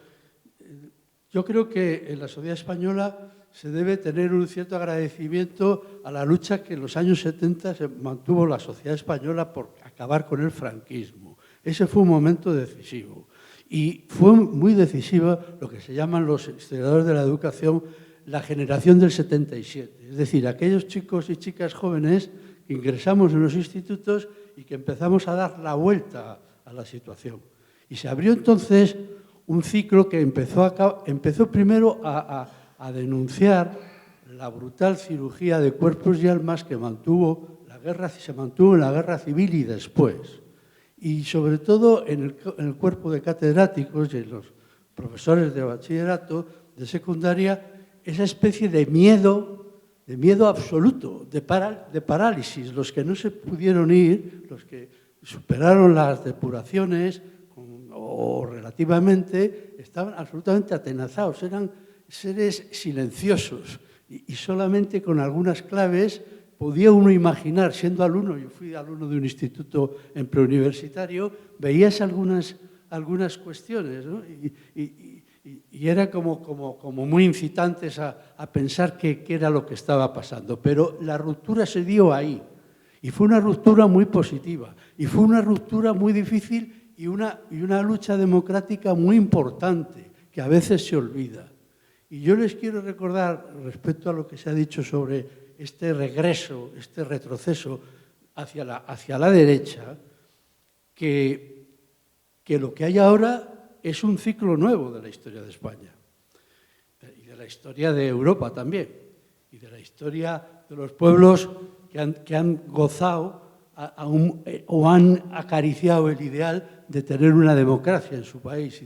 Yo creo que en la sociedad española se debe tener un cierto agradecimiento a la lucha que en los años 70 se mantuvo la sociedad española por acabar con el franquismo. Ese fue un momento decisivo. Y fue muy decisivo lo que se llaman los historiadores de la educación la generación del 77. Es decir, aquellos chicos y chicas jóvenes que ingresamos en los institutos y que empezamos a dar la vuelta a la situación. Y se abrió entonces un ciclo que empezó primero a denunciar la brutal cirugía de cuerpos y almas que se mantuvo en la guerra civil y después. Y sobre todo en el cuerpo de catedráticos y en los profesores de bachillerato, de secundaria, esa especie de miedo absoluto, de parálisis. Los que no se pudieron ir, los que superaron las depuraciones o relativamente, estaban absolutamente atenazados, eran seres silenciosos y solamente con algunas claves podía uno imaginar, siendo alumno, yo fui alumno de un instituto en preuniversitario, veías algunas cuestiones, ¿no? Y era como muy incitantes a pensar qué era lo que estaba pasando. Pero la ruptura se dio ahí, y fue una ruptura muy positiva, y fue una ruptura muy difícil y una lucha democrática muy importante, que a veces se olvida. Y yo les quiero recordar, respecto a lo que se ha dicho sobre este regreso, este retroceso hacia la derecha, que lo que hay ahora es un ciclo nuevo de la historia de España y de la historia de Europa también y de la historia de los pueblos que han gozado o han acariciado el ideal de tener una democracia en su país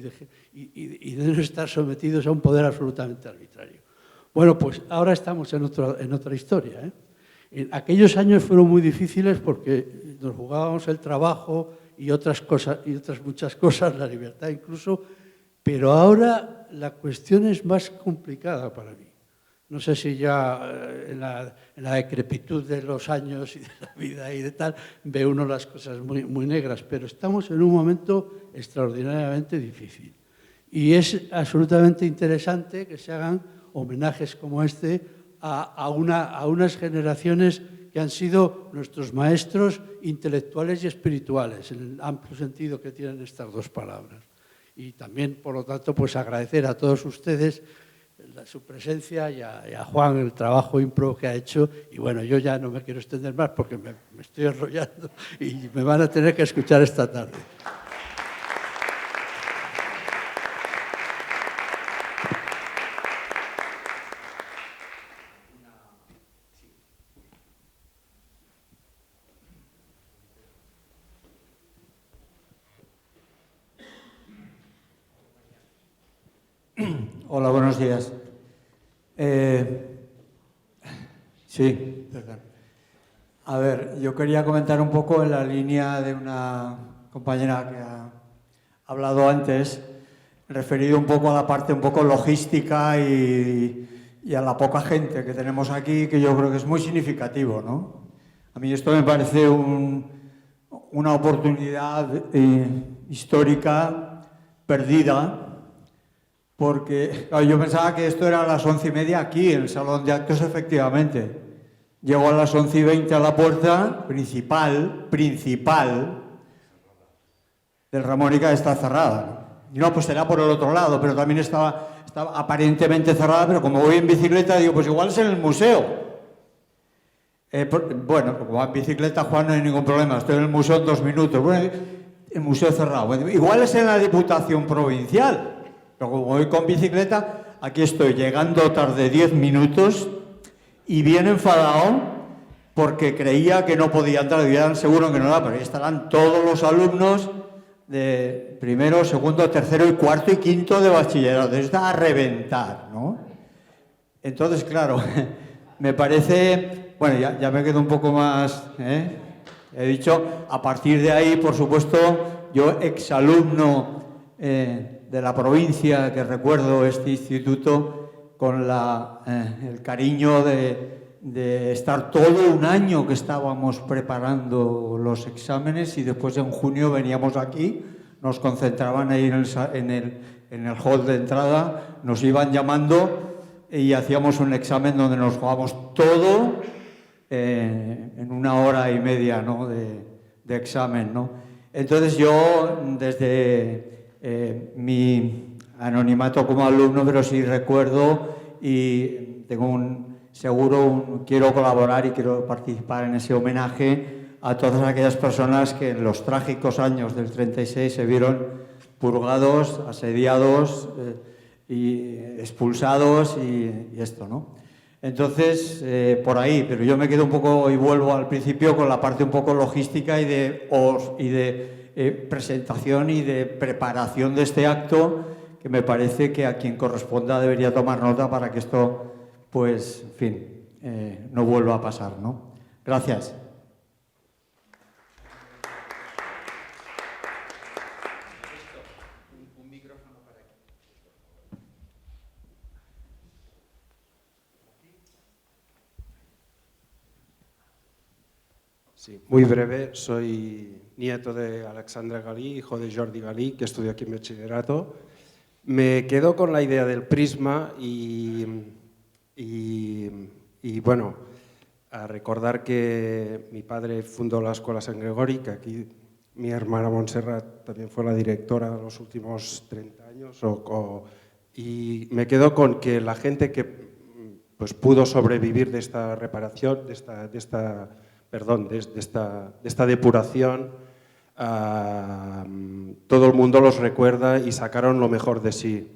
y de no estar sometidos a un poder absolutamente arbitrario. Bueno, pues ahora estamos en otra historia, ¿eh? En aquellos años fueron muy difíciles porque nos jugábamos el trabajo y otras muchas cosas, la libertad incluso, pero ahora la cuestión es más complicada para mí. No sé si ya en la decrepitud de los años y de la vida y de tal, ve uno las cosas muy negras, pero estamos en un momento extraordinariamente difícil. Y es absolutamente interesante que se hagan homenajes como este a unas generaciones que han sido nuestros maestros intelectuales y espirituales, en el amplio sentido que tienen estas dos palabras. Y también, por lo tanto, pues agradecer a todos ustedes su presencia y a Juan el trabajo ímprobo que ha hecho. Y bueno, yo ya no me quiero extender más porque me estoy enrollando y me van a tener que escuchar esta tarde. Hola, buenos días. Sí, perdón. A ver, yo quería comentar un poco en la línea de una compañera que ha hablado antes, referido un poco a la parte un poco logística y a la poca gente que tenemos aquí, que yo creo que es muy significativo, ¿no? A mí esto me parece una oportunidad histórica perdida, porque claro, yo pensaba que esto era a las 11:30 aquí, en el salón de actos, efectivamente. Llego a las 11:20 a la puerta principal del Ramónica, está cerrada. Y no, pues será por el otro lado, pero también estaba aparentemente cerrada, pero como voy en bicicleta, digo, pues igual es en el museo. Bueno, como va en bicicleta, Juan, no hay ningún problema, estoy en el museo en 2 minutos. Bueno, el museo cerrado. Bueno, igual es en la Diputación Provincial. Pero como voy con bicicleta, aquí estoy llegando tarde 10 minutos y bien enfadado porque creía que no podía entrar, y eran seguro que no era, pero ahí estarán todos los alumnos de primero, segundo, tercero y cuarto y quinto de bachillerato. Está a reventar, ¿no? Entonces, claro, me parece, bueno, ya me quedo un poco más, he dicho, a partir de ahí, por supuesto, yo exalumno de la provincia, que recuerdo este instituto con el cariño de estar todo un año que estábamos preparando los exámenes y después en junio veníamos aquí, nos concentraban ahí en el hall de entrada, nos iban llamando y hacíamos un examen donde nos jugábamos todo en 1 hora y media, ¿no? de examen, ¿no? Entonces yo desde mi anonimato como alumno, pero sí recuerdo y tengo quiero colaborar y quiero participar en ese homenaje a todas aquellas personas que en los trágicos años del 36 se vieron purgados, asediados y expulsados y esto, ¿no? Entonces, por ahí, pero yo me quedo un poco y vuelvo al principio con la parte un poco logística y de presentación y de preparación de este acto, que me parece que a quien corresponda debería tomar nota para que esto, pues, en fin, no vuelva a pasar, ¿no? Gracias. Sí, muy breve. Soy nieto de Alexandre Galí, hijo de Jordi Galí, que estudió aquí en bachillerato. Me quedo con la idea del prisma y bueno, a recordar que mi padre fundó la Escuela San Gregori, que aquí mi hermana Montserrat también fue la directora de los últimos 30 años. Y me quedo con que la gente que pues, pudo sobrevivir de esta reparación, de esta depuración, todo el mundo los recuerda y sacaron lo mejor de sí.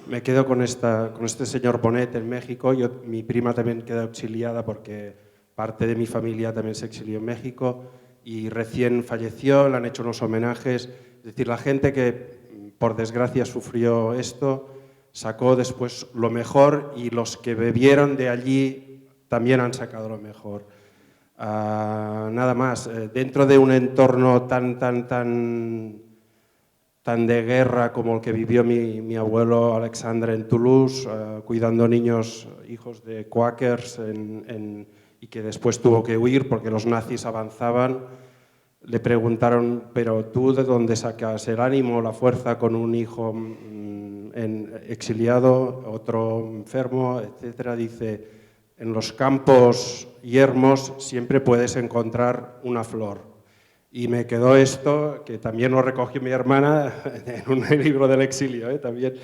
Me quedo con este señor Bonet en México. Mi prima también queda auxiliada porque parte de mi familia también se exilió en México y recién falleció, le han hecho unos homenajes. Es decir, la gente que por desgracia sufrió esto sacó después lo mejor y los que bebieron de allí también han sacado lo mejor. Nada más, dentro de un entorno tan de guerra como el que vivió mi abuelo Alexandre en Toulouse, cuidando niños, hijos de quakers, y que después tuvo que huir porque los nazis avanzaban, le preguntaron, pero ¿tú de dónde sacas el ánimo, la fuerza con un hijo exiliado, otro enfermo, etcétera? Dice, en los campos yermos siempre puedes encontrar una flor. Y me quedó esto, que también lo recogió mi hermana en un libro del exilio, también.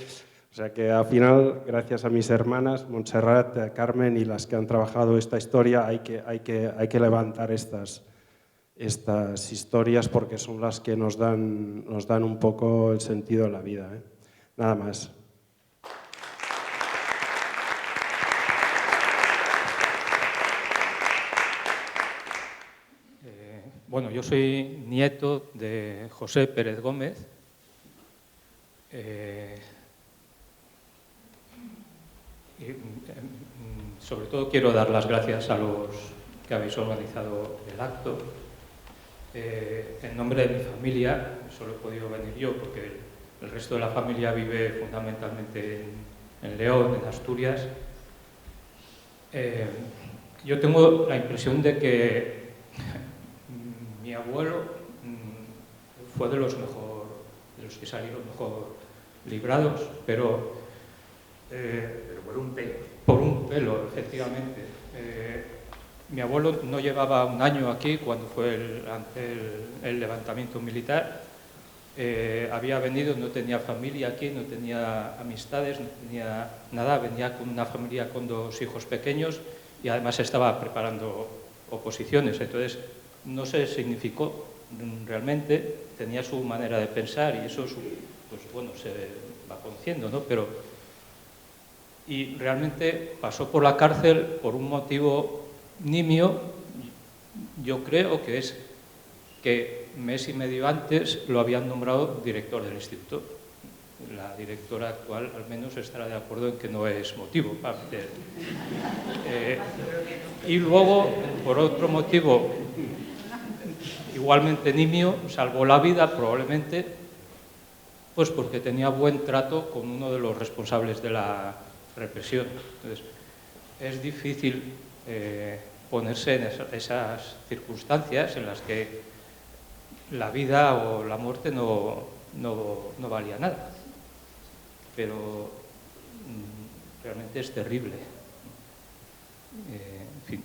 O sea que al final, gracias a mis hermanas, Montserrat, Carmen y las que han trabajado esta historia, hay que levantar estas historias porque son las que nos dan un poco el sentido de la vida. Nada más. Bueno, yo soy nieto de José Pérez Gómez. Sobre todo quiero dar las gracias a los que habéis organizado el acto. En nombre de mi familia, solo he podido venir yo porque el resto de la familia vive fundamentalmente en León, en Asturias. Yo tengo la impresión de que mi abuelo fue de los que salieron mejor librados, pero por un pelo. Por un pelo, efectivamente. Mi abuelo no llevaba un año aquí cuando fue el levantamiento militar. Había venido, no tenía familia aquí, no tenía amistades, no tenía nada. Venía con una familia con 2 hijos pequeños y además estaba preparando oposiciones. Entonces, no se significó realmente, tenía su manera de pensar y eso, pues bueno, se va conociendo, ¿no? Y realmente pasó por la cárcel por un motivo nimio. Yo creo que es que mes y medio antes lo habían nombrado director del instituto. La directora actual al menos estará de acuerdo en que no es motivo. Y luego, por otro motivo igualmente nimio, salvó la vida probablemente pues porque tenía buen trato con uno de los responsables de la represión. Entonces, es difícil ponerse en esas circunstancias en las que la vida o la muerte no valía nada. Pero realmente es terrible. En fin,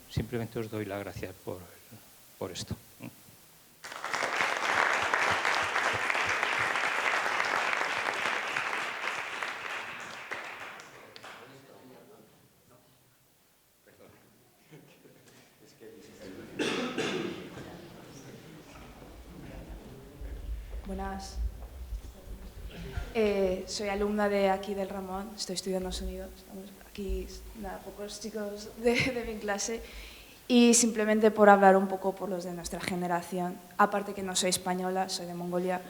simplemente os doy las gracias por esto. buenas. Soy alumna de aquí del Ramón, estoy estudiando sonido. Estamos aquí, nada, pocos chicos de mi clase. Y simplemente por hablar un poco por los de nuestra generación, aparte que no soy española, soy de Mongolia,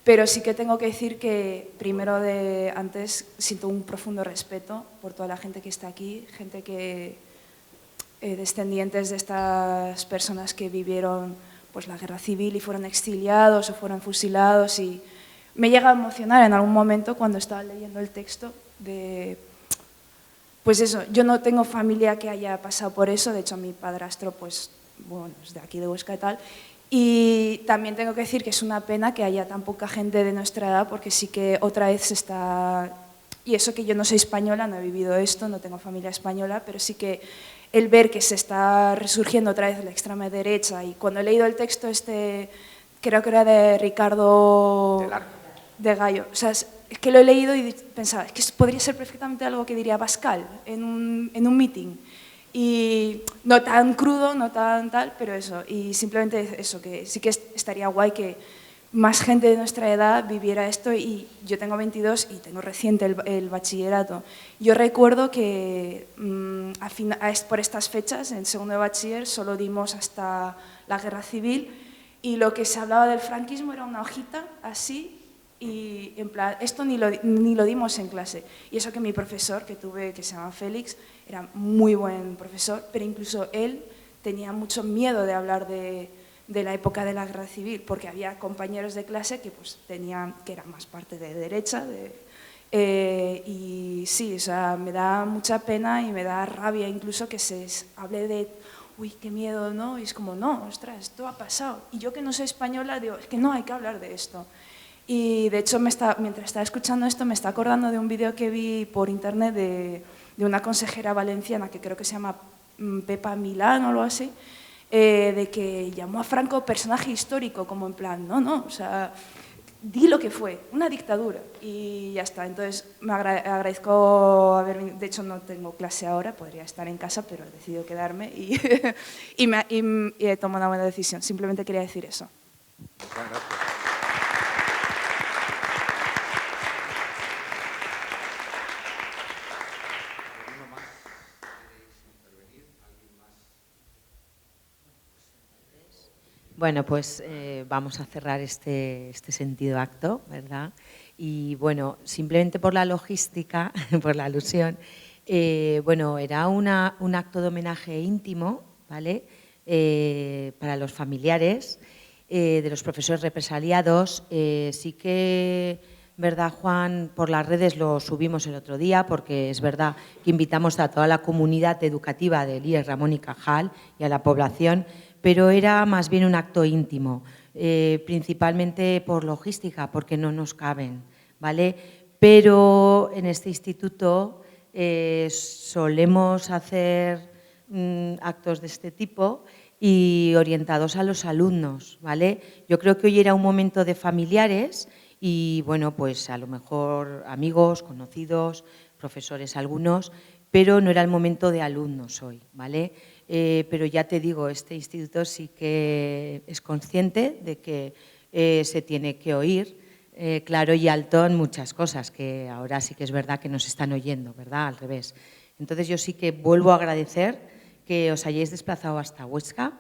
pero sí que tengo que decir que primero de antes siento un profundo respeto por toda la gente que está aquí, gente que descendientes de estas personas que vivieron pues la guerra civil y fueron exiliados o fueron fusilados, y me llega a emocionar en algún momento cuando estaba leyendo el texto de pues eso, yo no tengo familia que haya pasado por eso, de hecho mi padrastro pues bueno, es de aquí de Huesca y tal. Y también tengo que decir que es una pena que haya tan poca gente de nuestra edad, porque sí que otra vez se está... Y eso que yo no soy española, no he vivido esto, no tengo familia española, pero sí que el ver que se está resurgiendo otra vez la extrema derecha, y cuando he leído el texto creo que era de Ricardo de Gallo, o sea, es que lo he leído y pensaba, es que podría ser perfectamente algo que diría Pascal en un meeting. Y no tan crudo, no tan tal, pero eso. Y simplemente eso, que sí que estaría guay que más gente de nuestra edad viviera esto. Y yo tengo 22 y tengo reciente el bachillerato. Yo recuerdo que por estas fechas, en segundo de bachiller, solo dimos hasta la guerra civil, y lo que se hablaba del franquismo era una hojita así, y en plan, esto ni lo dimos en clase. Y eso que mi profesor, que se llama Félix, era muy buen profesor, pero incluso él tenía mucho miedo de hablar de la época de la guerra civil, porque había compañeros de clase que pues que eran más parte de derecha, y sí, o sea, me da mucha pena y me da rabia incluso que se hable de uy, qué miedo, ¿no? Y es como, no, ostras, esto ha pasado. Y yo que no soy española digo, es que no, hay que hablar de esto. Y de hecho, mientras estaba escuchando esto, me está acordando de un vídeo que vi por internet de una consejera valenciana que creo que se llama Pepa Milán o algo así, de que llamó a Franco personaje histórico, como en plan, no, o sea, di lo que fue, una dictadura, y ya está. Entonces, me agradezco haber venido. De hecho, no tengo clase ahora, podría estar en casa, pero he decidido quedarme y he tomado una buena decisión. Simplemente quería decir eso. Muchas gracias. Bueno, pues vamos a cerrar este sentido acto, ¿verdad? Y bueno, simplemente por la logística, por la alusión, bueno, era un acto de homenaje íntimo, ¿vale? Para los familiares de los profesores represaliados. Sí que, ¿verdad, Juan? Por las redes lo subimos el otro día, porque es verdad que invitamos a toda la comunidad educativa del IES Ramón y Cajal y a la población, pero era más bien un acto íntimo, principalmente por logística, porque no nos caben, ¿vale? Pero en este instituto solemos hacer actos de este tipo y orientados a los alumnos, ¿vale? Yo creo que hoy era un momento de familiares y, bueno, pues a lo mejor amigos, conocidos, profesores algunos, pero no era el momento de alumnos hoy, ¿vale? Pero ya te digo, este instituto sí que es consciente de que se tiene que oír claro y alto en muchas cosas, que ahora sí que es verdad que nos están oyendo, ¿verdad? Al revés. Entonces yo sí que vuelvo a agradecer que os hayáis desplazado hasta Huesca,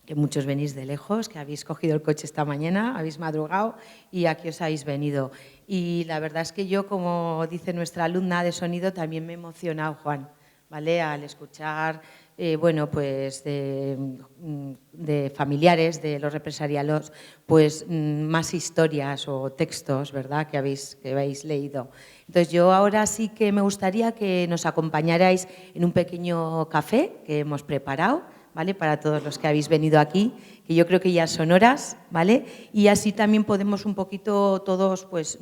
que muchos venís de lejos, que habéis cogido el coche esta mañana, habéis madrugado y aquí os habéis venido. Y la verdad es que yo, como dice nuestra alumna de sonido, también me he emocionado, Juan, ¿vale? Al escuchar, bueno, pues de familiares de los represaliados, pues más historias o textos, ¿verdad?, que habéis leído. Entonces yo ahora sí que me gustaría que nos acompañarais en un pequeño café que hemos preparado, ¿vale?, para todos los que habéis venido aquí, que yo creo que ya son horas, ¿vale? Y así también podemos un poquito todos pues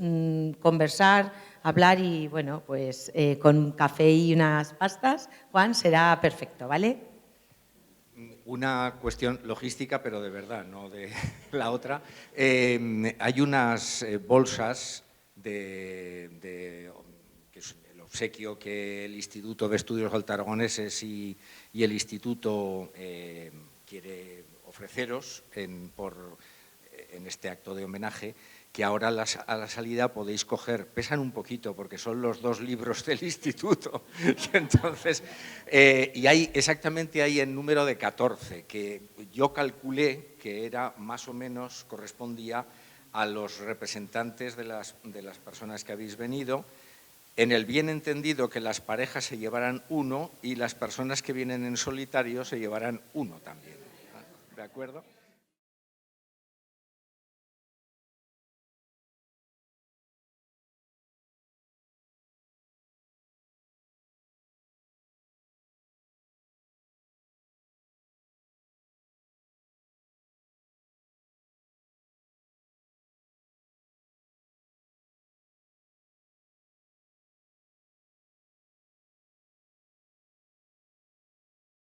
conversar, hablar y, bueno, pues con café y unas pastas, Juan, será perfecto, ¿vale? Una cuestión logística, pero de verdad, no de la otra. Hay unas bolsas que es el obsequio que el Instituto de Estudios Altarragoneses y el Instituto quiere ofreceros en este acto de homenaje, que ahora a la salida podéis coger. Pesan un poquito porque son los 2 libros del instituto. Y entonces, y hay exactamente ahí el número de 14, que yo calculé que era más o menos, correspondía a los representantes de las personas que habéis venido, en el bien entendido que las parejas se llevarán 1 y las personas que vienen en solitario se llevarán 1 también. ¿De acuerdo?